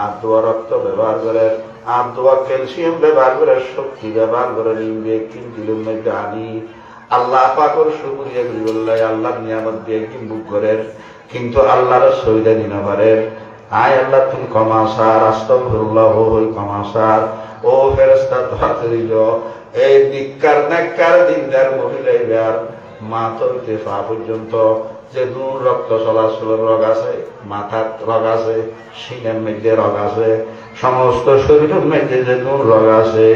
আর দোয়া রক্ত ব্যবহার করে আর দোয়া ক্যালসিয়াম ব্যবহার করে শক্তি ব্যবহার করে নিয়ে 3 কিলোমিটার আনি আল্লাহ পাকর শুকরিয়া করি বললাই আল্লাহর নিয়ামত দিয়ে একদিন বুক করেন কিন্তু আল্লাহর সহিদা নিনা পারে আয় আল্লাহ তুমি ক্ষমাসার আস্তাগফিরুল্লাহ হই ক্ষমাসার ও ফেরেশতা তাড়াতাড়ি যাও এই নিকার নাকার দিনদার মহিলার মাথা হইতে পা পর্যন্ত যে দূর রক্ত চলাচলের রোগ আছে মাথার রোগ আছে সিনের মধ্যে রোগ আছে সমস্ত শরীরের মধ্যে যে দূর রোগ আছে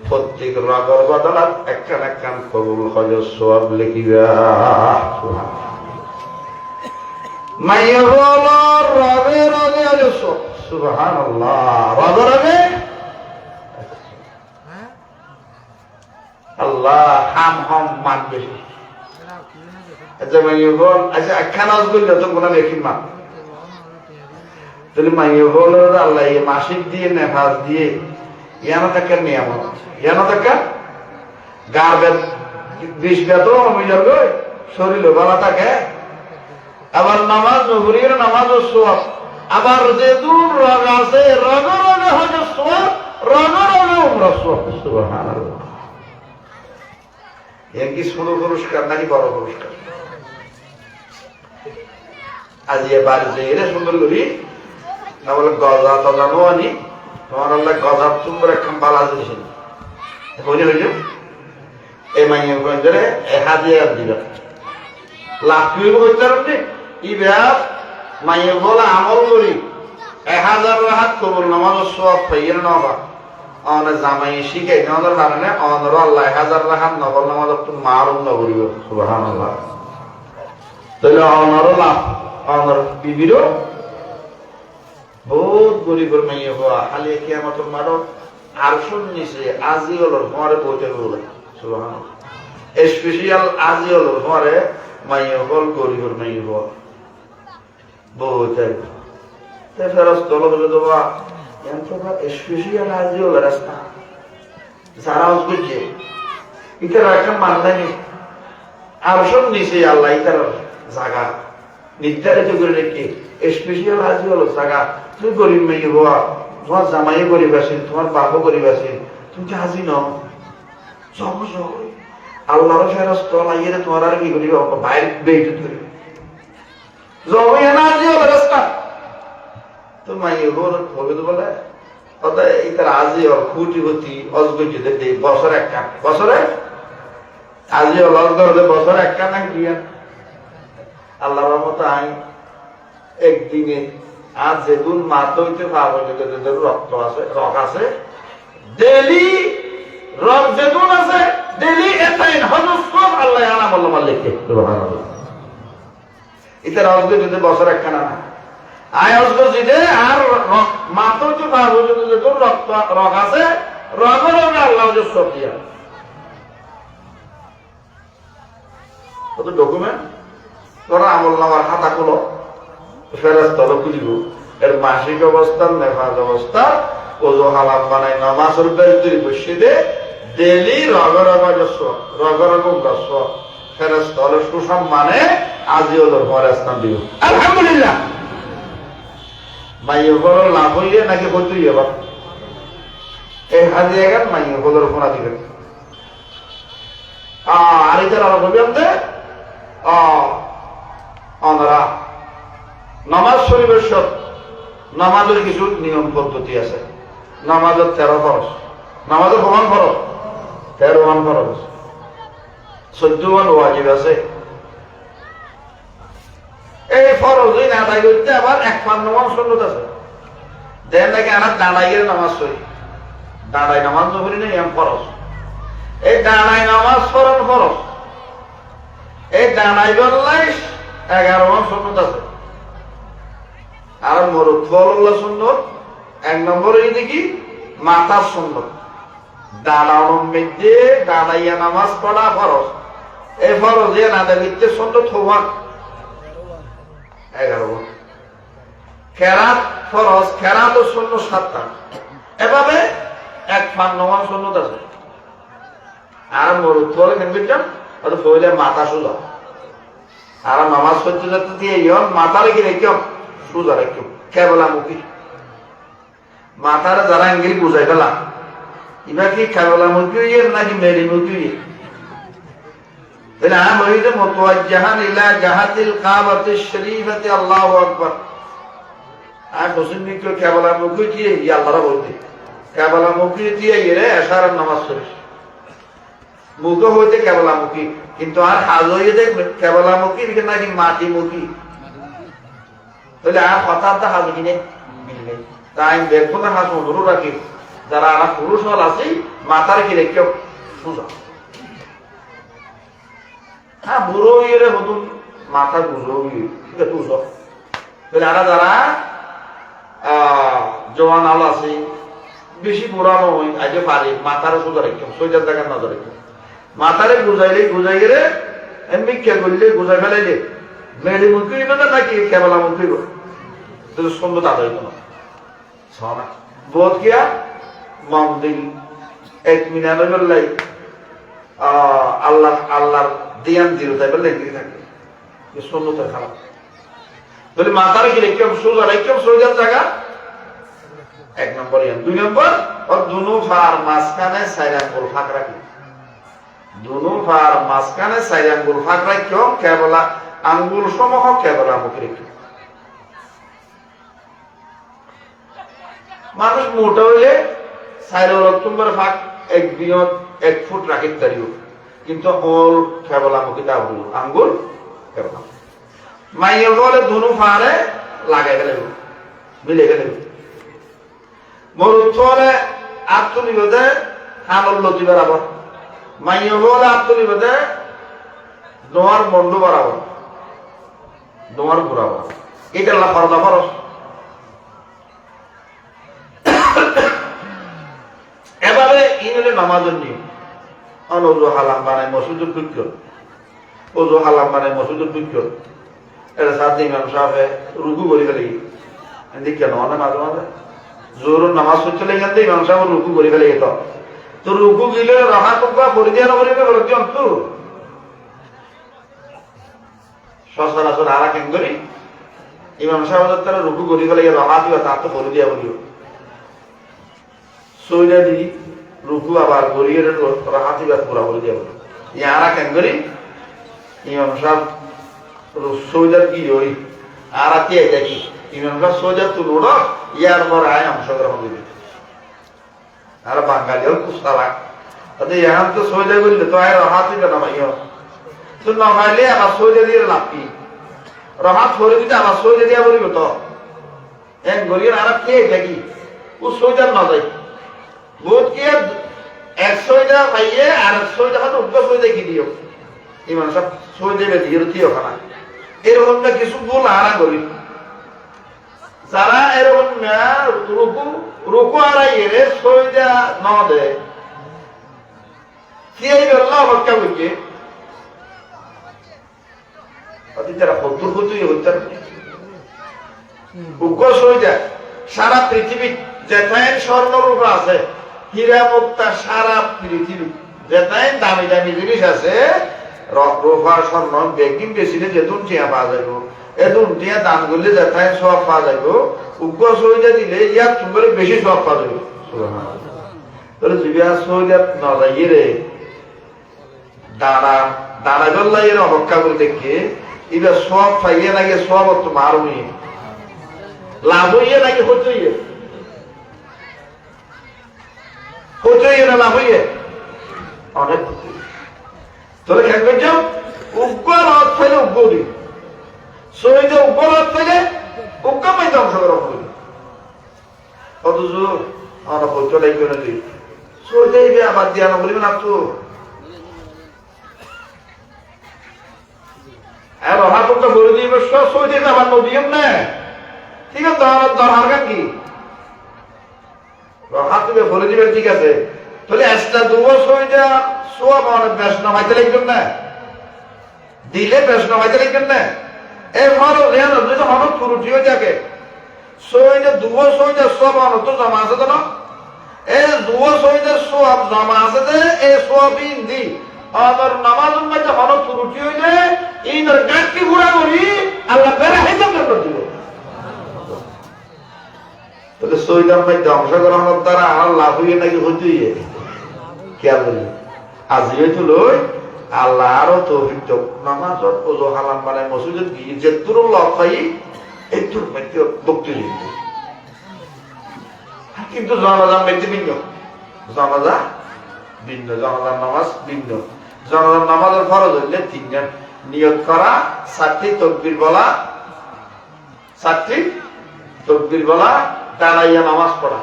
প্রত্যেক রোগের বদলাত একখান একখান কবুল হজ সওয়াব লিখিবা মাইয়া বলো রবে রবে হজ সুবহানাল্লাহ রবে রবে আল্লাহ হাম হম মান বেশি আচ্ছা মাইয়া বল আচ্ছা একখান আজ বললে তো কোন লেখিন মান তাহলে মাইয়া বলো আল্লাহ মাসিক দিয়ে নেফাজ দিয়ে ইয়ানো থাকার নিয়ামত ইয়ানো থাকা গার বেদ বিষ বেত মিজার গই শরীর ভালো থাকে আবার নামাজ নফরির নামাজ সোয়াব আবার যে দূর রোগ আছে রোগ রোগে হজ সোয়াব রোগ রোগে উমরা সোয়াব সুবহানাল্লাহ এর কি ছোট পুরস্কার নাকি বড় পুরস্কার আজ এ বাড়িতে এরে সুন্দর করি না বলে গজা তজানো আনি তোমার আল্লাহ গজা তুমরা একখান বালা জিনিস হইলে হইলে এই মাইয়া গঞ্জরে হাজিয়া দিবা লাভ কি হইতে পারবে ই ব্যাপ মাইয়া বলা আমল করি 1000 রাহাত কবুল নামাজ সওয়াব পাইয়ের নবা অনে জামাই শিখাই নজর কারণে অনর আল্লাহ 1000 রাহাত নফল নামাজ তুমি মারুম না করিব সুবহানাল্লাহ তাহলে অনর লাভ অনর বিবিরো বহুত গরিবের মাইয়া হওয়া খালি কিয়ামতের মাঠে আরশুন নিচে আজিওলর পরে পৌঁছে গেল সুবহানাল্লাহ স্পেশাল আজিওলর পরে মাইয়া হল গরিবের মাইয়া হওয়া বহুত ফেরত তলবে দেওয়া স্পেশাল আজিওল রাস্তা যারা বুঝছে ইতার একটা মানদানি আরশুন নিচে আল্লাহ ইতার জায়গা নির্ধারিত করে রেখে স্পেশাল আজিওল জায়গা তুমি গরিব মেয়ে হওয়া তোমার জামাই গরিব আছেন তোমার বাপও গরিব আছেন তুমি কি হাজি নও জব জব আল্লাহর ফেরত লাগিয়ে তোমার আর কি করিব বাইরে বেইট করিব জব এনা আজিওল রাস্তা তো মাইয়ে হল হবে তো বলে অতএব ইতার আজিওল খুঁটি হতি অজগজি দে বছর একটা বছরে আজিওল অজগর দে বছর একটা না দিয়া আল্লাহর রহমতে আই একদিনে আজ যেগুন মাথা হইতে পারবো যে রক্ত আছে রক আছে ডেলি রক যেগুন আছে ডেলি এটাইন হজর সব আল্লাহ আনাম আল্লাহ লিখে সুবহানাল্লাহ এটা রক যদি বছর একখানা না আয় অজগর জিদে আর মাথা হইতে পারবো যেগুন রক্ত রক আছে রক রকে আল্লাহ সব দিয়া কত ডকুমেন্ট তোরা আমল নামার খাতা খুলো ফেরেশতা খুলিব এর মাসিক অবস্থা নেফাজ অবস্থা ওজু হালাম বানাই নামাজের বেজরি বসে দে ডেলি রগরগ গস্ব ফেরেশতা সুসম্মানে আজিওলের পরে স্থান দিব আলহামদুলিল্লাহ মাইয়ে হল লাভ হইয়ে নাকি হইতেই এবার এই হাজিয়ে গেল মাইয়ে হলের ফোনা দিবেন আর এই যারা বলবেন যে অনরা নামাজ শরীফের সব নামাজের কিছু নিয়ম পদ্ধতি আছে নামাজের 13 ফরজ নামাজের প্রমাণ ফরজ 13 ফরজ 14 ওয়াজিব আছে এই ফরজই না আদায় করতে আবার 51 সুন্নাত আছে দেন নাকি আনা দাঁড়াইয়ের নামাজ পড়ি দাঁড়াই নামাজ পড়ি না এম ফরজ এই দাঁড়াই নামাজ ফরজ এই দাঁড়াই বললাই 11 সুন্নাত আছে আর মরুদ ফল সুন্নত 1 নম্বরে দেখি মাথার সুন্নত দাঁড়ানোর মধ্যে দাঁড়াইয়া নামাজ পড়া ফরজ এই ফরজ এ না দেখতে সুন্নত হওয়া 11 খেরাত ফরজ, খেরাত ও সুন্নাত 7টা। এভাবে এক ফান নমাজ সুন্নাত আছে। আর মরুদ পরে কেন বুঝলাম আর পড়লে মাথা সোজা। আর নামাজ পড়তে যেতে দিয়ে ইয়ন মাথা রেখে রেখেও সোজা রেখেও কেবলামুখী। মাথার যারা এঙ্গেল বুঝাই ফেলা এবার কি কেবলামুখী হইয়ে নাকি মেরিমুখী হইয়ে? তাহলে আমি বলি যে মুতাওয়াজ্জিহান ইলা জাহাতিল কাবাতিশ শরীফাতি আল্লাহু আকবার। আর মুসলিম কেউ কেবলামুখী দিয়ে ইয়া আল্লাহর বলতে কেবলামুখী দিয়ে এরে এশারার নামাজ পড়িস মুখ হইতে কেবলামুখী, কিন্তু আর হাজ হইয়ে দেখবে কেবলামুখী নাকি মাটিমুখী। তাহলে আর হঠাৎ হাজ কিনে মিলবে। তাই দেখবো না হাজ অনুরোধ রাখি যারা আমার পুরুষ হল আছে মাথার কি রেখে সোজা। হ্যাঁ বুড়ো ইয়ে নতুন মাথা বুঝো ঠিক আছে বুঝো। তাহলে আর যারা জওয়ান আল আছে বেশি বুড়া নয় আগে পারে মাথার সোজা রেখে সোজার জায়গায় নজর রেখে মাথারে বুঝাইলে বুঝাই গেলে এমনি কে করলে বুঝাই ফেলাইলে মেয়েদের মুখ হইবে না নাকি কেবলা মুখ হইব? সুন্দর দাদা হইব না বোধ কিয়া মন্দির এক মিনার বললাই আল্লাহ আল্লাহর দিয়ান দিল তাই বললে থাকে সুন্দরতা খারাপ। তাহলে মাথারে কি রেখে সোজা রেখে সোজার জায়গা এক নম্বর। 2 নম্বর দুনু ফার মাঝখানে 4 আঙ্গুল ফাঁক রাখি। দুনু ফার মাঝখানে 4 আঙ্গুল ফাঁক রাখিও কেবলা আঙ্গুল সমূহ কেবলামুখী রেখে। মানুষ মোটা হইলে 4 অক্টোবর ফাঁক 1 ফুট রাখি তারিও, কিন্তু অল কেবলামুখী তা আঙ্গুল কেবলামুখী। মাইয়া বলে দুনু ফারে লাগাই গেলে মিলে গেলে মরুদ হলে আত্মনি বেঁধে হানল লতি বেড়াবো। মাইয়া হলে আত্মনি বেঁধে নোয়ার মন্ড বাড়াবো নোয়ার ঘুরাবো। এটা ফরদা ফরজ। এভাবে ইনলে নামাজের নিয়ম। অজু হালাম বানায় মসজিদুল বিক্র, অজু হালাম বানায় মসজিদুল বিক্র। এটা সাথে ইমাম সাহেব রুকু করে ফেলে কেন মাঝে মাঝে জোর নামাজ পড়তে লেগে ইমাম সাহেব রুকু করে ফেলে যেত। তো রুকু গিলে রাহা টুকা পরি দিয়ে নকরিবে বলতি অন্তু সচরাচর আরা কেন করি ইমাম সাহেব তারা রুকু করে ফেলে রাহা দিবা তা তো পরি দিয়া বলিও সইরা দি রুকু আবার গড়িয়ে রাহা দিবা পুরা করে দিয়া বলি ইয়ারা কেন করি ইমাম সাহেব সৌজার কি ওই আর দেখি ইমাম সাহেব সৌজার তুল উড়ো ইয়ার পর আয় অংশগ্রহণ দিবি। আর বাঙালিও কুস্তা লাগ এখন তো সৌজা করলে তো আয় রহা দিবে না ভাইও তো নমাইলে আবার সৌজা দিয়ে লাভ কি রহা ধরে দিতে আবার সৌজা দিয়া বলিব তো এক গরিয়ের আর কে দেখি ও সৌজার না যাই বোধ কি 100টা পাইয়ে আর 100 টাকা তো উদ্যোগ হয়ে দেখি দিও ইমাম সাহেব সৌজা দিয়ে দিও খানা। এরকম না কিছু ভুল হারা করি যারা এরকম রুকু হারাই এরে সইদা ন দেয় কি আল্লাহ বাক্কা বুঝে তারা হতুর হতুই হইতে উগ্র সইদা সারা পৃথিবী যেথায় স্বর্ণরূপ আছে হীরা মুক্তা সারা পৃথিবী যেথায় দামি দামি জিনিস আছে রূপার স্বর্ণ বেগিন বেশিলে যেতুন টিয়া পাওয়া যাইব এতুন টিয়া দাম করলে যেথায় সব পাওয়া যাইব উগ্র সইদা দিলে ইয়ার তোমার বেশি সব পাওয়া যাইব। তাহলে জিবিয়া সইদা না যাইয়ে রে দাঁড়া দাঁড়া গল্লা এর অপেক্ষা করে দেখে এবার সব পাইয়ে নাকি সব তোমার লাভ হইয়ে নাকি হইয়ে হইয়ে না লাভ হইয়ে অনেক তাহলে খেয়াল করছো উগ্র রথ ফেলে উগ্র দিই সইদে উগ্র রথ ফেলে উগ্র পাইতে অংশগ্রহণ করি অথচ আমরা পৌঁছলাই করে দিই সইদে আবার দিয়া না বলিবে না তো আর হাতটা বলে দিবে সব সইদে আবার নদীম না ঠিক আছে দরকার গান কি হাত তুমি বলে দিবে ঠিক আছে তাহলে একটা দুবো সইদা সব অনেক বেশ নামাইতে লাগবেন না দিলে বেশ নামাইতে লাগবেন না এর ফলে হঠাৎ ত্রুটি হয়ে থাকে সইটা দুবো সইটা সব অনত জমা আছে তো না এই দুবো সইটা সব জমা আছে যে এই সব ইন্দি আমার নামাজের মধ্যে হন ত্রুটি হইলে এই গাঁটটি ঘুরা করি আল্লাহ বেড়া হেঁটে করে দিল তাহলে সইটার মধ্যে অংশগ্রহণের দ্বারা আমার লাভ হইয়ে নাকি হইতেই কে বলি আজি হইতো লই আল্লাহ আরো তৌফিক দাও নামাজত ওযু হালাম মানে মসজিদে গিয়ে যে দূর লাভ পাই একটুর মধ্যে বক্তি লিখব কিন্তু জানাজার মধ্যে ভিন্ন জানাজা ভিন্ন জানাজার নামাজ ভিন্ন জানাজার নামাজের ফরজ হইলে তিনজন নিয়ত করা 7টি তাকবীর বলা 7টি তাকবীর বলা দাঁড়াইয়া নামাজ পড়া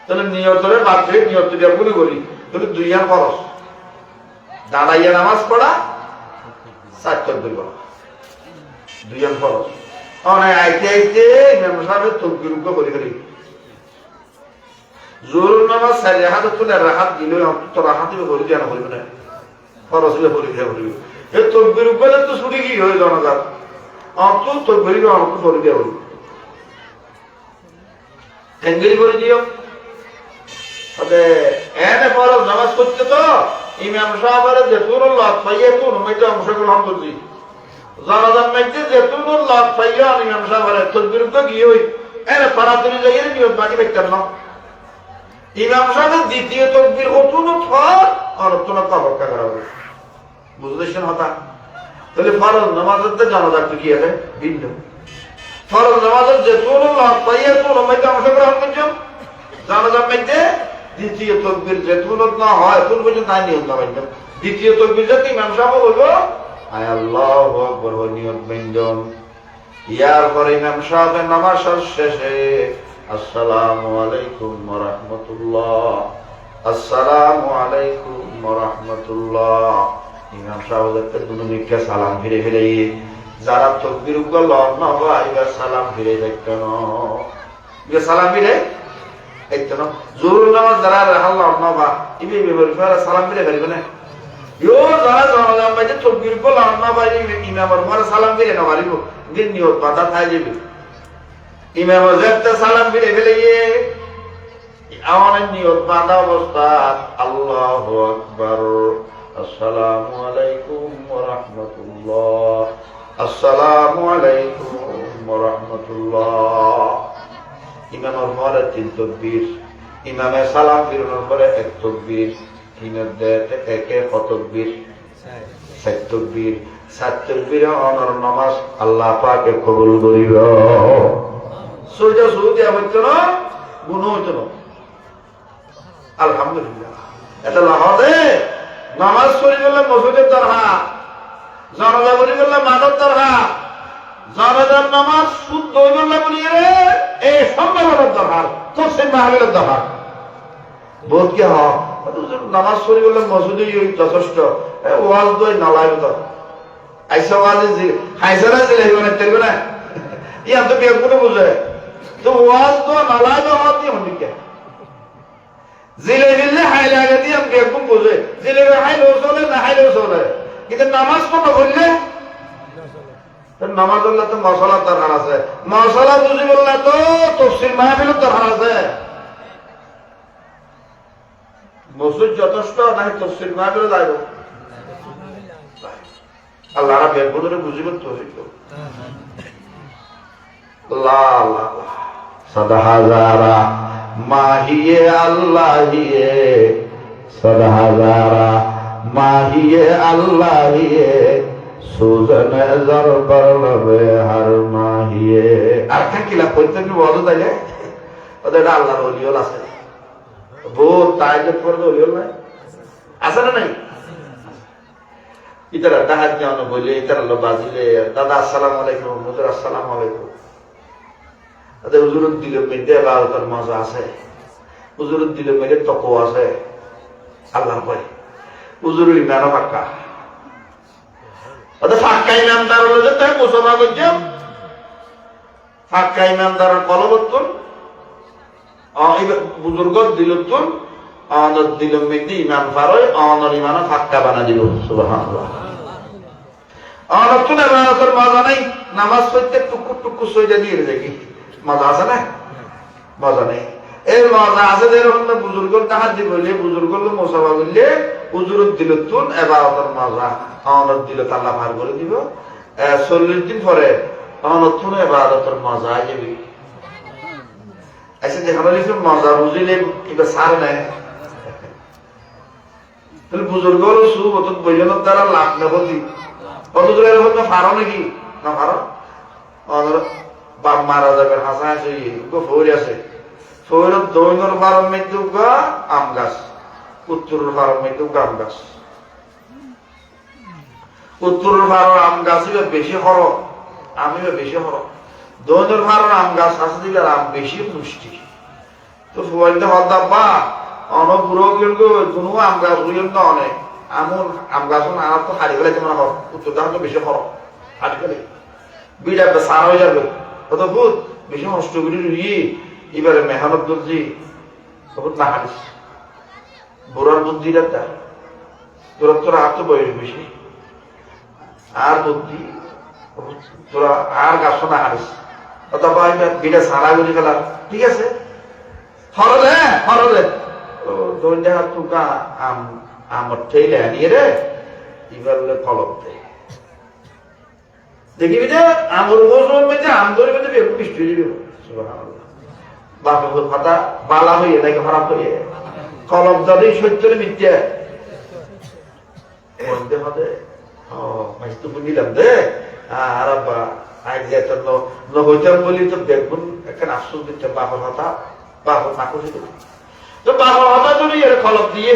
তাহলে নিয়তরে বাদ দিয়ে নিয়ত দিয়া পুরো করি তাহলে দুইয়ার ফরজ দাঁড়াইয়া নামাজ পড়া 7 তাকবীর বলা দুইয়ার ফরজ অনেক আইতে আইতে ইমাম সাহেব তাকবীর করে করি জোর নামাজ সারি হাত তুলে রাহাত দিলে অন্তত রাহাতই করে দেওয়া হইবে না ফরজ হলে পরীক্ষা করিবে এই তাকবীর উপরে তো ছুটি কি হয়ে জানাজার অন্তত তাকবীর অন্ত করে দেওয়া হইবে কেঙ্গেরি করে দিও তবে এনে ফরজ নামাজ করতে তো ইমাম সাহেবের যে তুরুল্লাহ পাইয়ে তুর মেটা অংশগ্রহণ করছি জানাজার মধ্যে যে তুরুল্লাহ পাইয়া ইমাম সাহেবের তাকবীর উপরে গিয়ে হই এনে তাড়াতাড়ি যাইয়ে নিয়ত বাকি দেখতাম না ইমাম সাহেবের দ্বিতীয় তাকবীর অতুন ফর আর অতুন অপেক্ষা করা হবে বুঝলেছেন হতা তাহলে ফরজ নামাজের তো জানাজার কি আছে ভিন্ন ফরজ নামাজের যে তুরুল্লাহ পাইয়া তুর মেটা অংশগ্রহণ করছো জানাজার মধ্যে দ্বিতীয় তাকবীর যে তুলত না হয় তুল পর্যন্ত নাই নিয়ত না বাইন দ্বিতীয় তাকবীর যে ইমাম সাহেব বলবো আয় আল্লাহু আকবার নিয়ত বাইন ইয়ার পরে ইমাম সাহেবের নামাজ শেষে আসসালামু আলাইকুম ওয়া রাহমাতুল্লাহ আসসালামু আলাইকুম ওয়া রাহমাতুল্লাহ ইমাম সাহেবকে দুনিকে সালাম ফিরে ফিরে যারা তাকবীর করল না ভাইবা সালাম ফিরে দেখতেন যে সালাম ফিরে দেখতেন জোর নামাজ যারা আল্লাহ না বা ইবি বিবর সালাম ফিরে ফেলবে না ইও যারা জানাজার মধ্যে তাকবীর করল না ভাই ইমামের পরে সালাম ফিরে না পারিব দিন নিয়ত বাধা থাই যাবে ইমাম যেতে সালাম ফিরে ফেলে আমার নিয়ত বাঁধা অবস্থা আল্লাহু আকবার আসসালামু আলাইকুম ওয়া রাহমাতুল্লাহ আসসালামু আলাইকুম ওয়া রাহমাতুল্লাহ ইমামের পরে 3 তাকবীর ইমামে সালাম ফিরানোর পরে 1 তাকবীর তিনতে একে কত তাকবীর 7 তাকবীর 7 তাকবীর অনর নামাজ আল্লাহ পাকে কবুল করিব সোজা সুদি হইতো না গুণ হইতো না আলহামদুলিল্লাহ এটা লাহদে নামাজ পড়ি বললে মসজিদের দরহা জানাজা পড়ি বললে মানব দরহা জানাজার নামাজ শুদ্ধ হই বললে বলি রে এই সম্মেলনের দরকার তো সে মাহবিলের দরকার বোধ কি নামাজ পড়ি বললে মসজিদে যথেষ্ট ওয়াজ দই নালাই তো আইসা ওয়াজে হাইসারা জিলে হইবে তেলবে না ইয়ান তো বিয়ে করে বুঝে তো ওয়াজ তো নালাই তো হতি হন্দিকে জিলে দিলে হাইলে আগে দিয়ে আমি একদম বুঝে জিলে হাইলে চলে না হাইলেও চলে কিন্তু নামাজ কত করলে নামাজ বললে তো মশলার দরকার আছে মশলা বুঝি বললে তো তফসির মাহফিলের দরকার আছে মসজিদ যথেষ্ট নাকি তফসির মাহফিলে যাইব আল্লাহ বের বুঝে বুঝিবেন তো সদা হাজারা মাহিয়ে আল্লাহিয়ে সদা হাজারা মাহিয়ে আল্লাহিয়ে সুজনে জরবার লবে হার মাহিয়ে আর থাকিলা প্রত্যেকটি বলো তাইলে ওদের আল্লাহর ওলিওল আছে বহুত তাইজত পড়বে ওলিওল নাই আছে না নাই ইতারা তাহাজ জানো বলে ইতারা লো বাজিলে দাদা আসসালামু আলাইকুম হুজুর আসসালামু আলাইকুম আদে হুজুরত দিলে মেদে বারতার মজা আছে হুজুরত দিলে মেদে তকওয়া আছে আল্লাহর ভয় হুজুরের ইমান পাক্কা ওটা ফাঁকা ইমানদার হলো যে তাই মুসলমান করছে ফাঁকা ইমানদার কলবর্তন বুজুর্গ দিলতুন অনর দিল মেদি ইমান ফারয় অনর ইমান ফাঁকা বানা দিব সুবহানাল্লাহ অনর তুনে বানাতর মজা নাই নামাজ পড়তে টুকু টুকু সইজা দিয়ে দেখি মজা আছে না? মজা নেই। এই মজা আছে যেরকম বুজুর্গ তাহার দি বললে বুজুর্গ মোসাফা করলে হুজুরত দিল তুন এবারতের মজা অনত দিল তাল্লা ভার করে দিব 40 দিন পরে অনত তুন এবারতের মজা যাবি। আচ্ছা যেখানে মজা বুঝিলে কিবা সার নেয় তাহলে বুজুর্গ সুখ অত বৈজনের দ্বারা লাভ নেব দি অথচ এরকম না পারো নাকি না পারো বাপ মারা যাবে হাসা হাসি ফৌর আছে ফৌরের দৈনর ফার্ম মৃত্যু আম গাছ উত্তরের ফার্ম মৃত্যু আম গাছ উত্তরের ফার্ম আম গাছ বেশি হর আমি বেশি হর দৈনর ফার্ম আম গাছ আছে দিবে আম বেশি মিষ্টি তো ফুয়াইতে হতা বা অনেক বুড়ো কোনো আম গাছ বুঝলেন না অনেক আমন আম গাছ আর তো হারি গেলে যেমন হর উত্তর দাম তো বেশি হর হারি গেলে বিড়া সার হয়ে যাবে কত ভূত বেশি নষ্ট করে রুই এবারে মেহনত বুদ্ধি বহুত না হারিস বুড়ার বুদ্ধি রাখা তোরা তোরা আর তো বয়স বেশি আর বুদ্ধি তোরা আর গাছ না হারিস অথবা বিড়া সারা গুলি ফেলা ঠিক আছে হরলে হরলে দৈন্যা তুকা আম আমার ঠেলে আনিয়ে রে এবার ফলক দে দেখিবি যে আমার মৌসুমের মধ্যে আম ধরে মধ্যে বেগুন মিষ্টি দিবি বাপের কথা বালা হইয়ে নাকি খারাপ হইয়ে কলম যদি সত্যের মিথ্যে বলতে হবে তো বুঝলাম দে আর আজ হইতাম বলি তো বেগুন এখানে আফসোস দিচ্ছে বাপের কথা বাপের নাকুশি তো বাপের কথা যদি এর কলম দিয়ে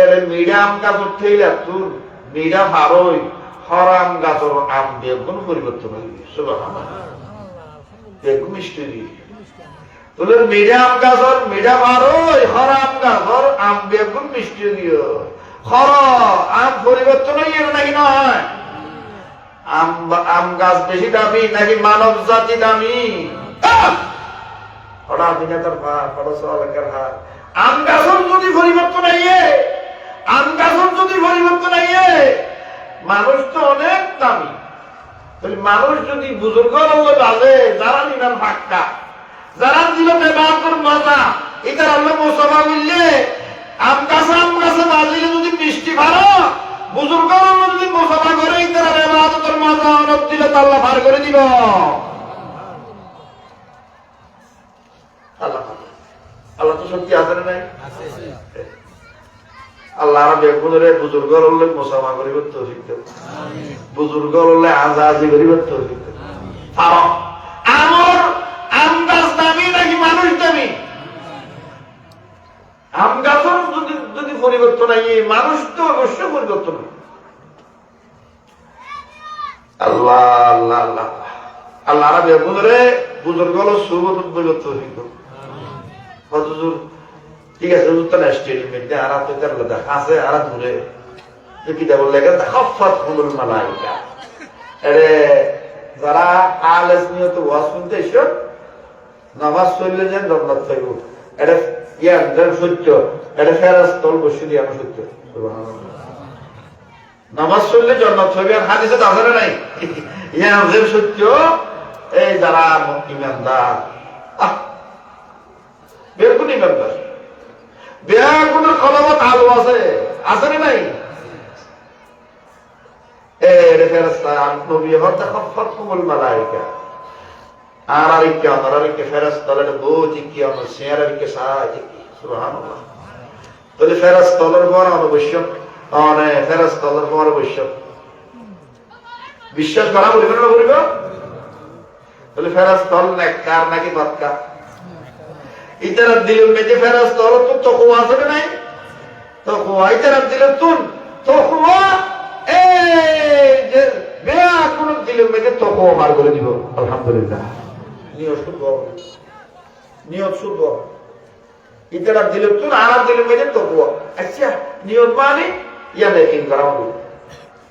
এর মিডিয়াম কাজ উঠেইলা তোর মিডিয়াম হারই হরাম গাছর আম বেগুন পরিবর্তন হইবে বেগুন মিষ্টি দিয়ে তোর মিডিয়াম গাছর মিডিয়াম হারই হরাম গাছর আম বেগুন মিষ্টি দিয়ে হর আম পরিবর্তন হইয়ে নাকি নয় আম গাছ বেশি দামি নাকি মানব জাতি দামি আম গাছর যদি পরিবর্তন আইয়ে আম গাছর যদি পরিবর্তন আইয়ে মানুষ তো অনেক দামি মানুষ যদি বুজুর্গ বাজে যারা নিলাম ফাঁকা যারা দিল বেবাদর মজা এটার আল্লাহ মোসাফা বললে আম গাছে বাজিলে যদি বৃষ্টি ভালো বুজুর্গ যদি মোসাফা করে এটার বেবাদর মজা অনব দিলে আল্লাহ ভার করে দিব আল্লাহ আল্লাহ তো সত্যি আছে না নাই আল্লাহ বেগুনের বুজুর্গ হলে মোসাফা করিব তৌফিক দেব বুজুর্গ হলে আজাজি করিব তৌফিক দেব আমার আম গাছ দামি নাকি মানুষ দামি আম গাছের যদি যদি পরিবর্তন হয় মানুষ তো অবশ্যই পরিবর্তন হয় আল্লাহ আল্লাহ আল্লাহ আল্লাহ বেগুনের বুজুর্গ হল সুবত পরিবর্তন ঠিক আছে স্টেডিয়ামে আর আছে আর দূরে কিতাব লেখা খাফাত হুমুল মালাইকা আরে যারা আলেস নিয়ত ওয়াজ শুনতে এসো নামাজ চললে যেন জান্নাত পাইব এটা ইয়ার সত্য এটা ফেরেশতা বসে দিয়ে আমি সত্য নামাজ চললে জান্নাত পাইবে আর হাদিসে আছে না নাই ইয়ার সত্য এই যারা ইমানদার বেগুন ইমানদার বেগুনের কলমত আলো আছে আছে না নাই ফেরেশতা নবী হতে খাফাতুল মালাইকা আর আরেককে আমার আরেককে ফেরেশতা হলে বুঝি কি আমার শেয়ার আরেককে সাহায্য কি সুবহানাল্লাহ তাহলে ফেরেশতার পর অবশ্যক অনে ফেরেশতার পর অবশ্যক বিশ্বাস করা বলবে না বলবে তাহলে ফেরেশতা নেককার নাকি বদকার ইতার দিল মেজে ফেরেশতা হলো তো তকওয়া আছে না নাই তকওয়া ইতার দিল তুন তকওয়া এই যে বেয়া কোন দিল মেজে তকওয়া মার করে দিব আলহামদুলিল্লাহ নিয়ত শুদ্ধ ইতার দিল তুন আর দিল মেজে তকওয়া আচ্ছা নিয়ত মানে ইয়া নেকিন করা হবে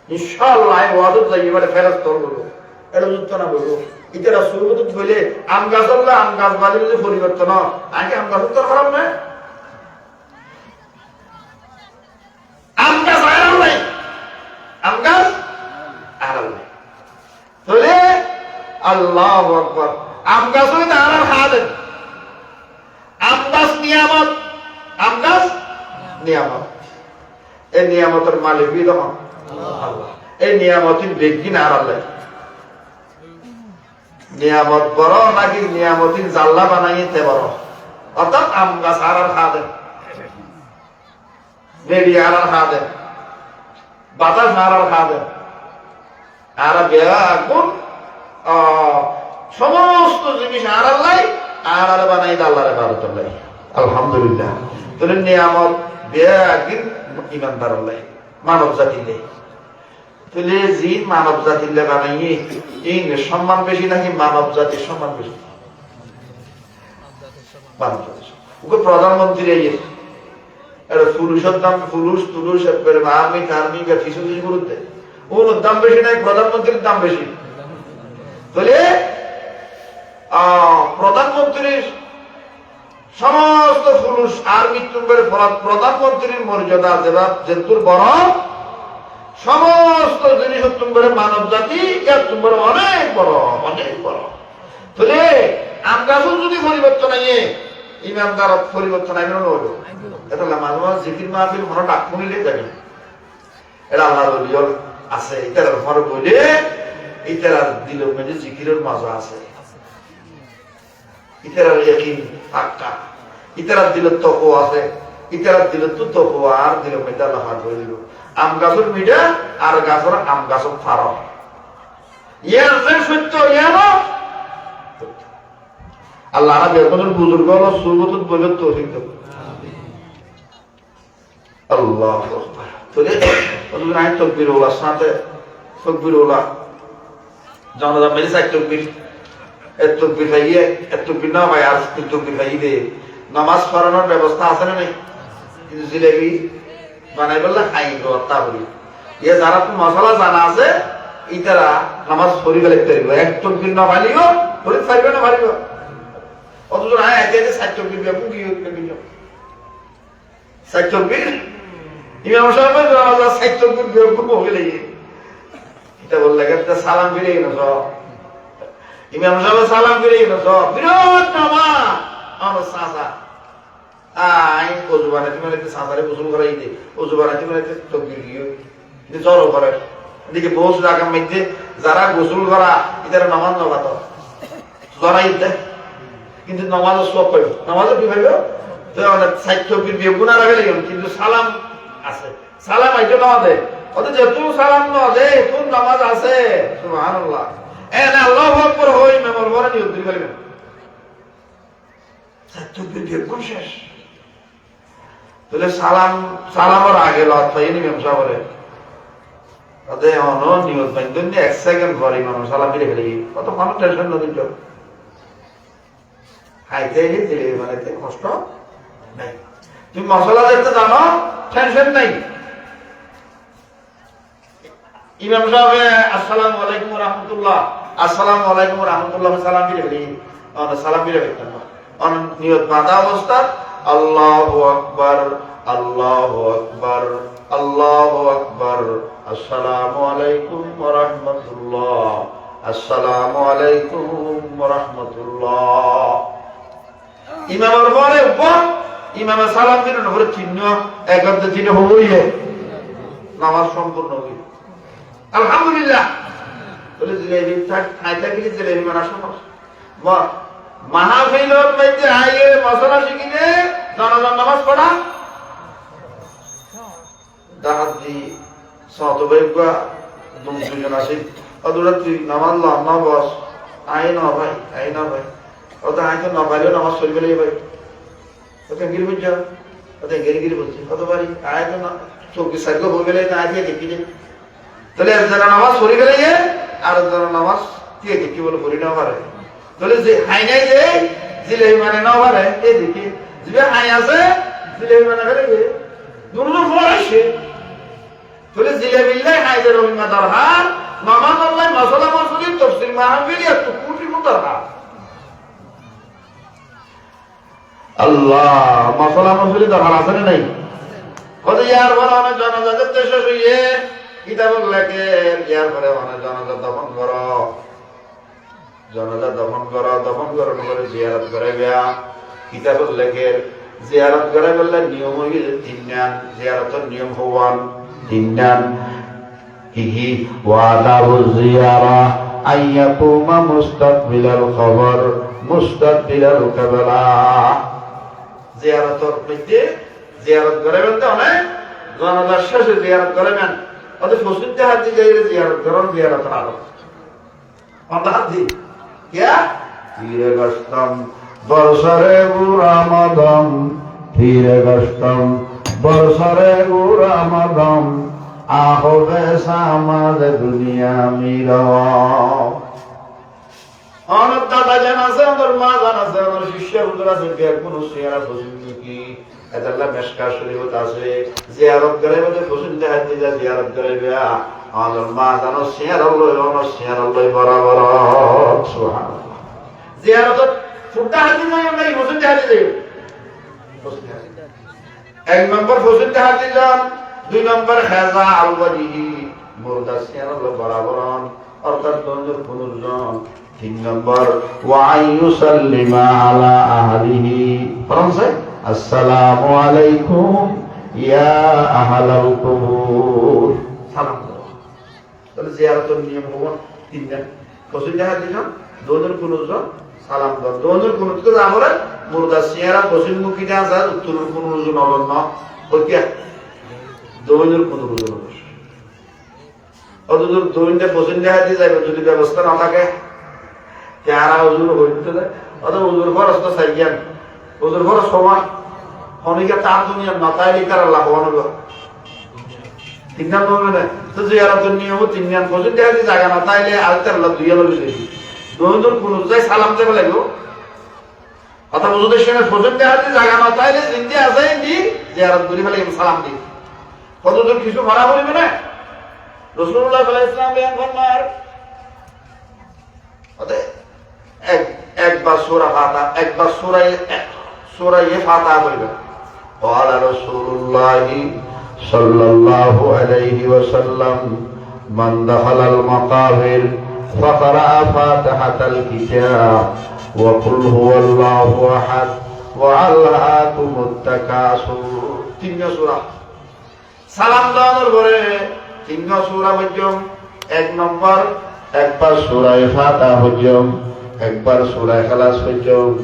ইনশাআল্লাহ ওয়াদত যাইবারে ফেরেশতা হলো এটা যুক্ত না বলবো ইতারা শুরুতে বলে আম গাছ হলে আম গাছ বাড়ি যদি পরিবর্তন আগে আম গাছ তো খারাপ না আম গাছ আড়াল নাই আম গাছ আড়াল নাই তাহলে আল্লাহু আকবার আম গাছ হইতে আর খাওয়া দেন। আম গাছ নিয়ামত, আম গাছ নিয়ামত। এই নিয়ামতের মালিক তখন আল্লাহ। এই নিয়ামতির বেগিন আর আল্লাহ। নিয়ামত বড় নাকি নিয়ামতির জাল্লা বানাইতে বড়? অর্থাৎ আম গাছ আর খাওয়া দেন, বেড়ি আর খাওয়া দেন, বাতাস আর খাওয়া দেন, আর বেগুন সমস্ত জিনিস আর আল্লাহ আর বানাই আল্লাহরে ভারত আল্লাহ। আলহামদুলিল্লাহ। তাহলে নিয়ামত বেগিন ইমানদার আল্লাহ, মানব জাতিলে। তাহলে জিন মানব জাতিলে বানাইয়ে এই সম্মান বেশি নাকি মানব জাতির সম্মান বেশি? মানব জাতির। ওকে প্রধানমন্ত্রী এটা পুরুষের দাম, পুরুষ তুরুষ আর্মি টার্মি বা কিছু কিছু করতে ওর দাম বেশি নাই, প্রধানমন্ত্রীর দাম বেশি। তাহলে প্রধানমন্ত্রীর সমস্ত পুরুষ আর্মি তুম্বের প্রধানমন্ত্রীর মর্যাদা যেতুর বড়, সমস্ত জিনিস তুম্বের মানব জাতি তুম্বের অনেক বড়, অনেক বড়। তাহলে আমরা যদি পরিবর্তন আইয়ে ইমানদার পরিবর্তন আইবে না হলো। এটা মাঝে মাঝে জিকির মাহফিল মনে ডাক শুনিলে যাবে, এটা আল্লাহর ওলিয়র আছে। ইতার মনে বলে ইতার দিল মেঝে জিকিরের মজা আছে, ইতার ইয়াকিন পাক্কা, ইতার দিল তকওয়া আছে, ইতার দিল তো তকওয়া আর দিল মেঝে আল্লাহ হাত বলে দিল। আম গাছের মিঠা আর গাছের আম গাছের ফারক, ইয়ার যে সত্য ইয়ার আল্লাহ বেতনের বুজুর্গ হলো সুরবতুল বলে তৌফিক দেব। আল্লাহ আকবার। নাই তকবীর ওলা সাথে তকবীর ওলা জনতা মেরে সাইড তকবীর এত তকবীর ভাইয়ে এত তকবীর না ভাই আর তকবীর ভাই দে নামাজ পড়ানোর ব্যবস্থা আছে না নেই? কিন্তু জিলেবি বানাই বললে খাই তা বলি ইয়ে যারা তো মশলা জানা আছে ইতারা নামাজ পড়ি ফেলে পারিব, এক তকবীর না ভালিও পড়ি পারবে না ভালিব। অথচ না একে সাইড তকবীর ব্যাপক কি সাইড তকবীর ইমাম সাহেব সাইড তকবীর ব্যাপক হয়ে গেলে এটা বললে একটা সালাম ফিরে গেল সব। ইমাম সাহেব সালাম ফিরে গেল সব বিরাট নামাজ আমার চাচা আই ওযু বানাইতে মানে চাচারে গোসল করাই দে, ওযু বানাইতে মানে তকবীর গিয়ে জ্বর করে এদিকে বস লাগাম মধ্যে যারা গোসল করা এদের নামাজ নবাত জড়াই দেয়, কিন্তু নামাজও সব পাইব, নামাজও কি পাইব তো সাইড তকবীর দিয়ে গুনাহ রাখে লাগেন, কিন্তু সালাম আছে, সালাম আইতো নামাজে অথচ যেহেতু সালাম না দে কোন নামাজ আছে। সুবহানাল্লাহ। এনে আল্লাহু আকবার হই মেমর বড় নিয়ত দিল গেলেন সাইড তকবীর দিয়ে কোন শেষ। তাহলে সালামের আগে লত পাইনি মেম সাহেবরে তাদের অন নিয়ত বাইন্দন দিয়ে 1 সেকেন্ড পরে মানুষ সালাম ফিরে ফেলে কত মানুষ টেনশন না দিত খাইতে দিলে মানে কষ্ট নাই। তুমি মশলা দেখতে জানো টেনশন নাই। ইমাম সাহেব আসসালামু আলাইকুম ওয়া রাহমাতুল্লাহ, আসসালামু আলাইকুম ওয়া রাহমাতুল্লাহ সালাম ফিরে ফেলি সালাম ফিরে ফেলতেন অন নিয়ত বাঁধা অবস্থা আল্লাহু আকবার আল্লাহু আকবার আল্লাহু আকবার আসসালামু আলাইকুম ওয়া রাহমাতুল্লাহ আসসালামু আলাইকুম ওয়া রাহমাতুল্লাহ। ইমামের পরে ইমামে সালাম দিলেন উপরে চিহ্ন একান্ত চিহ্ন হইয়ে নামাজ সম্পূর্ণ হই। আলহামদুলিল্লাহ। বলে জিলেবি খাইতে গেলে জিলেবি মানা সহজ মাহফিলের মধ্যে আইয়ে মশলা শিখিলে জানাজার নামাজ পড়া দাহাত দি সতবেগা দুজন আসি অদূরে তুই নামাজ ল না বস আই না ভাই আই না ভাই ওটা আই তো না ভাইলেও নামাজ চলবে গেলে ভাই ওকে গিরি বুঝছো ওটা গিরি বলছি কতবারই আয় তো না চৌকি সার্গ হয়ে গেলে না আজকে দেখি যে তাহলে যারা নামাজ পড়ে গেলে আর যারা নামাজ কে দেখি বলে পড়ি না পারে তাহলে যে হাই নাই যে জিলেবি মানে না পারে এই দেখি যে হাই আছে জিলেবি মানে ফেলে দুটো ফল আসে তাহলে জিলেবি হাই যে রহিমা দরকার নামাজ আল্লাহ মশলা মশলি তফসির মাহফিল এত কোটি দরকার আল্লাহ মশলা মশলি দরকার আছে না নাই? কত ইয়ার পরে অনেক জনজাতের দেশ হইয়ে কিতাব লেখে ইয়ার পরে অনেক জনজাত দফন কর জনাজা দফন করার পরে জিয়ারত করাইবা কিতাবুল লেখের জিয়ারত করাইবার নিয়ম হইল তিনটান জিয়ারতের নিয়ম হওয়ান তিনটান কি ওয়াদাবুজ জিয়ারা আইয়াকুমা মুস্তাকবিলাল কবর মুস্তাকবিলাল কিবলা জিয়ারতের মধ্যে জিয়ারত করাইবেন তো না জনাজার শেষে জিয়ারত করাইবেন ওতে ফসিলতে হাজি যাইলে জিয়ারত করেন জিয়ারত না আমরা হাজি क्या धीरे गस्तम बरसरे गुरामदम धीरे गस्तम बरसरे गुरामदम आहोबे सामाज दुनिया मिलो অনেক দাদা জান আছে আমার মা জান আছে আমার শিষ্য হুজুর আছে বের কোন সিয়ারা পছন্দ কি এদাল্লা মেশকা শরীয়ত আছে জিয়ারত করে বলে পছন্দ হাজি যা জিয়ারত করে বিয়া আমার মা জানো সিয়ার আল্লাহ বরাবর সুবহানাল্লাহ জিয়ারত ফুটা হাজি নাই নাই পছন্দ হাজি দেই এক নম্বর পছন্দ হাজি যান দুই নম্বর খাজা আল ওয়াজিহি মুরদা সিয়ার আল্লাহ বরাবর অর্থাৎ দঞ্জর পুনর্জন তিন নম্বর ওয়াইয়ুসাল্লিমা আলা আহলিহি ফরমাইছে আসসালামু আলাইকুম ইয়া আহলাল কুবুর সালাম তাহলে জিয়ারতের নিয়ম হলো তিনটা পছন্দ হাজি যান দঞ্জর পুনর্জন সালাম দাও দঞ্জর পুনর্জন আমরা মুরদা সিয়ারা পশ্চিম মুখী যা আছে উত্তর পুনর্জন অবন্ন ওকে দঞ্জর পুনর্জন অতদূর দৈনটা পছন্দ হাজি যাবে যদি ব্যবস্থা না থাকে চেহারা হুজুর হইতে যায় অথবা হুজুর খরচ তো চাইছেন হুজুর খরচ সমান অনেকে তার দুনিয়ার মাথায় লিখার আল্লাহ হওয়ানো তিন নাম বলবে না তো জিয়ারতের নিয়ম তিন নাম পছন্দ হাজি জায়গা না তাইলে আলতার আল্লাহ দুইয়া লবি দেখি দৈনদুর কোন যাই সালাম দেবে লাগলো অথবা হুজুরের সঙ্গে পছন্দ হাজি জায়গা না তাইলে জিন্দি আছে দি জিয়ারত করি ফেলে সালাম দি কতদূর কিছু মারা বলবে না রাসূলুল্লাহ সাল্লাল্লাহু আলাইহি ওয়াসাল্লাম বয়ান ফরমার ওতে একবার সূরা ফাতিহা একবার সূরা ফাতিহা বলবে قال رسول الله صلى الله عليه وسلم من دخل المقابر فقرأ فاتحة الكتاب وقل هو الله أحد وألهاكم التكاثر তিন সূরা সালাম দেওয়ার পরে তিন সূরা পর্যন্ত এক নম্বর একবার সূরা ফাতিহা পর্যন্ত একবার সূরা ইখলাস পর্যন্ত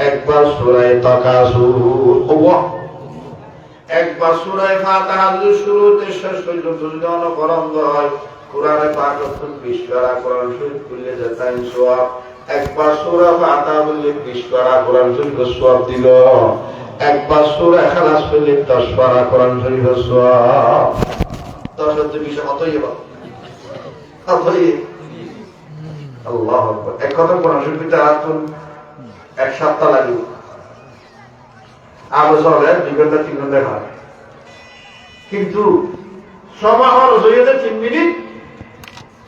একবার সূরা তাকাসুর একবার সূরা ফাতিহা শুরুতে শেষ পর্যন্ত যদি অনুকরণ হয় কোরআনে পাক অর্থ 20 পারা কোরআন শরীফ পড়লে যেতেন সওয়াব একবার সূরা ফাতিহা বললে 20 পারা কোরআন শরীফের সওয়াব দিল একবার সূরা ইখলাস পড়লে 10 পারা কোরআন শরীফের সওয়াব 10 তে 20 কতই হবে কতই আল্লাহু আকবার এক কথা কোরআন শরীফে আয়াতুন এক সপ্তাহ লাগে আরো চলে 2 ঘন্টা 3 ঘন্টা হয় কিন্তু সময় হল জয়তে 3 মিনিট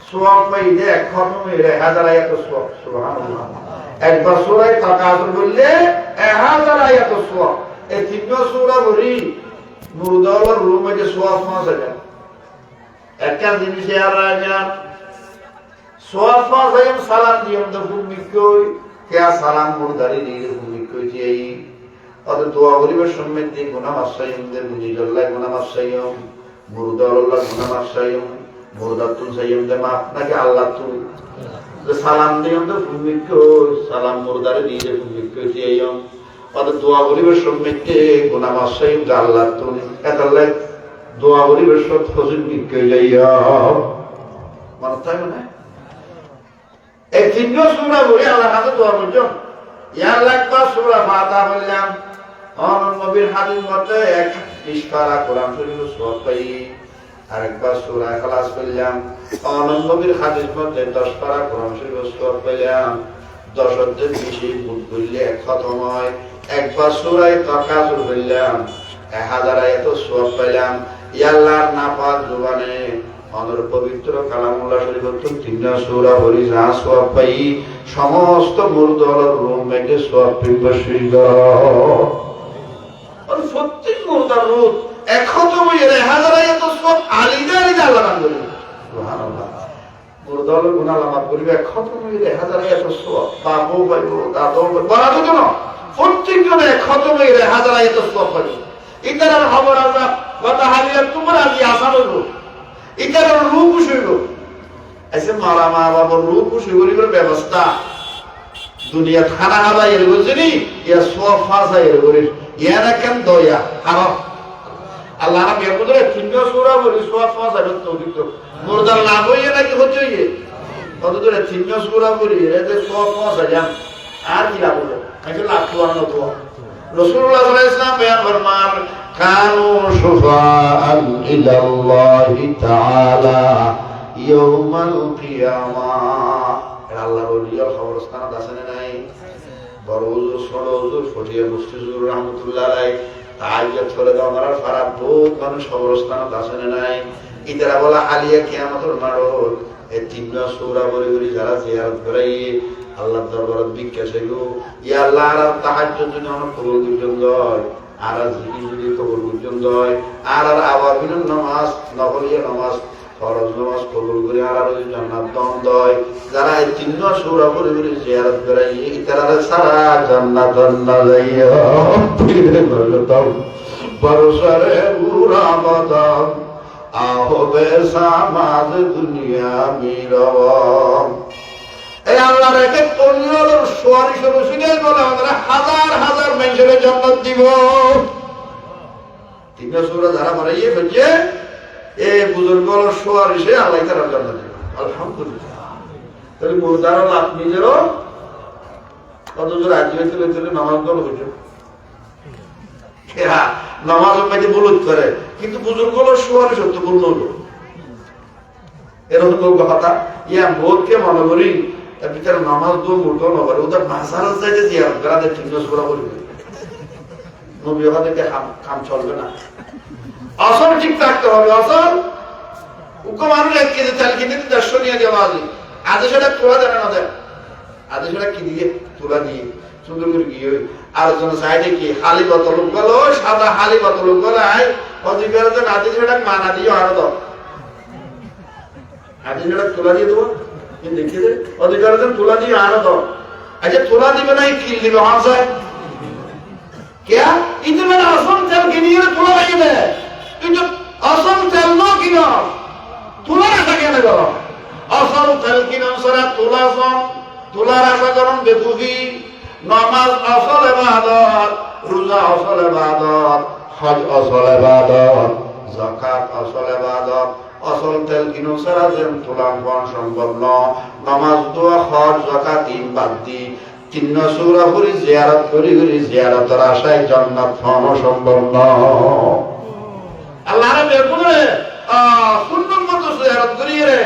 সওয়াব পাইলে এক খতমে 1000 আয়াত সওয়াব সুবহানাল্লাহ একবার সূরা তাকাসুর বললে 1000 আয়াত সওয়াব এই তিন সূরা বলি মুরদাওয়ার রুমে যে সওয়াব আছে একটা জিনিস আর রাজা সওয়াব আছে সালাম দিও তো ভূমিকই কে সালাম মুরদারি দিয়ে ভূমিকই যেই অত দোয়া করিবার সময় দিয়ে গুনাহ মাফসাইয়ুমদের মুজিদুল্লাহ গুনাহ মাফসাইয়ুম মুরদাউল্লাহ গুনাহ মাফসাইয়ুম মুরদাতুল সাইয়ুমদে মাফ নাকি আল্লাহ তুই যে সালাম দিও তো ভূমিকই সালাম মুরদারি দিয়ে ভূমিকই যেই অত দোয়া করিবার সময় দিয়ে গুনাহ মাফসাইয়ুম আল্লাহ তুই এতলে দোয়া করিবার সব ফজিল নিকই যাইয়া মানে তাই মানে এই তিন সূরা বলে আল্লাহর কাছে দোয়া করছো ইয়া আল্লাহ সূরা ফাতিহা বললাম নবীর হাদিস মতে 20 পারা কোরআন শরীফের সওয়াব পাই আরেকবার সূরা ইখলাস বললাম নবীর হাদিস মতে 10 পারা কোরআন শরীফের সওয়াব পাইলাম 10 তে বেশি বুঝ বললে এক খতম হয় একবার সূরা তাকাসুর বললাম 1000 আয়াত সওয়াব পাইলাম ইয়া আল্লাহর নাপাক জবানে অনর পবিত্র কালামুল্লাহ শরীফের তিনটা সূরা পড়ি যা সওয়াব পাই সমস্ত মুরদার রূম মেটে সওয়াব পিবশী দাও আর প্রত্যেক মুরদার রূপ এক খতম হয়ে 1000 আয়াত সওয়াব আলিদা আলিদা আল্লাহ দান করেন সুবহানাল্লাহ মুর্দা গুনাহ লামাত করিবে খতম হইলে হাজার এত সওয়াব বাবু পাইব দাদু বড় তো না প্রত্যেকজনে খতম হইলে হাজার এত সওয়াব পাইব ইতার খবর আমরা কথা হালিয়া তোমরা আমি আশা করব ইতার রূপ হইব এসে মারা মা বাবার রূপ হইবার ব্যবস্থা দুনিয়া খানা হারাই এর বুঝনি ইয়া সওয়াব ফাসাই এর করিস ইয়া না কেন দয়া হারাম আল্লাহ রাব্বি কুদরে তিনটা সূরা বলি সওয়াব ফাসাই তৌফিক তো মুর্দার লাভ হইয়ে নাকি হচ্ছে ইয়ে কত দূরে তিনটা সূরা বলি এতে সওয়াব ফাসাই জান আর কি লাভ হলো এটা লাভ তো আর তো রাসূলুল্লাহ সাল্লাল্লাহু আলাইহি ওয়াসাল্লাম বয়ান ফরমান কানু শুফাআন ইলাল্লাহি তাআলা ইয়াউমাল কিয়ামাহ আল্লাহর ওলিয়ার খবরস্থান আছে না নাই বড় হুজুর ছোট হুজুর ফটিয়া মুফতি হুজুর রাহমাতুল্লাহ আলাইহি তাহাজ্জুদ করে দাও আমার ফারাত বহুত মানুষ খবরস্থান আছে না নাই ইদারা বলা আলিয়া কিয়ামতের মারত এই তিনটা সূরা বলি বলি যারা জিয়ারত করে আল্লাহর দরবারে ভিক্ষা চাইলো ইয়া আল্লাহ আর তাহাজ্জুদ যদি আমার কবুল করুন দয় আর জিকির যদি কবুল করুন দয় আর আওয়াবিন নামাজ নফলিয়া নামাজ ফরজ নামাজ কবুল করে আর যদি জান্নাত দান দেয় যারা এই তিনটা সূরা বলি বলি জিয়ারত করে ইতারা সারা জান্নাত না যাইয়া ফিরে বলতাম বরসরে পুরা বাদাম আহবে সামাদ দুনিয়া মিরব এই আল্লাহর একে পরিয়র সুয়ারিশ রসুলের বলে আমরা হাজার হাজার মানুষের জান্নাত দিব তিনটা সূরা যারা বানাইয়ে ফেলছে এই বুজুর্গর সুয়ারিশে আল্লাহ তাআলা জান্নাত দিবেন আলহামদুলিল্লাহ তাহলে মুর্দার লাভ নিজেরও কত জোর আজ হইতে নামাজ দল হইছে হ্যাঁ নামাজ মধ্যে বুলুত করে কিন্তু বুজুর্গর সুয়ারিশ হতে বলল এরকম কথা ইয়া বোধকে মনে করি তার ভিতরে নামাজ দো মুর্দ নগরে ওদের মাসাল চাইতে জিয়ারত করা দেয় ঠিক সূরা বলবে নবী ওখানে কাম চলবে না আসল ঠিক থাকতে হবে আসল উকো মানুষ 1 কেজি চাল কিনে 150 নিয়ে দেওয়া আছে আজ সেটা তোলা জানে না দেয় আজ সেটা কি দিয়ে তোলা দিয়ে সুন্দর করে গিয়ে আর জন সাইডে কি খালি বোতল গেল সাদা খালি বোতল গেল আই অধিকার যে আদি সেটা মানা দিয়ে আর দাও আদি সেটা তোলা দিয়ে দেবো কিন্তু দেখি যে অধিকার যে তোলা দিয়ে আর দাও আচ্ছা তোলা দিবে না কিল দিবে হাসায় क्या इतने असम तेल किनिए तुला नहीं दे इतने असम तेल नो किनो तुला रखा क्या नहीं करो असम तेल किनो सरा तुला रखा करो बेबुगी नमाज असल इबादत रोजा असल इबादत हज असल इबादत जाकात असल इबादत असल तेल किनो सरा जेम तुला कौन संभव न नमाज दुआ हज जाकात इन बात दी তিন সূরা পড়ি জিয়ারত করি জিয়ারতের আশায় জান্নাত পাওয়া সম্ভব না আল্লাহর বেগুনে সুন্নাত মতো জিয়ারত করি রে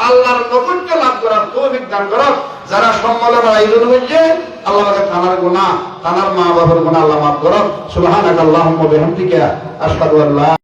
আল্লাহর নৈকট্য লাভ করার তৌফিক দান করুন যারা সম্মেলন আয়োজন হয়েছে আল্লাহ পাকের তানার গুনাহ তানার মা বাবার গুনাহ আল্লাহ মাফ করুন সুবহানাকাল্লাহুম্মা ওয়া বিহামদিকা আশহাদু আল্লা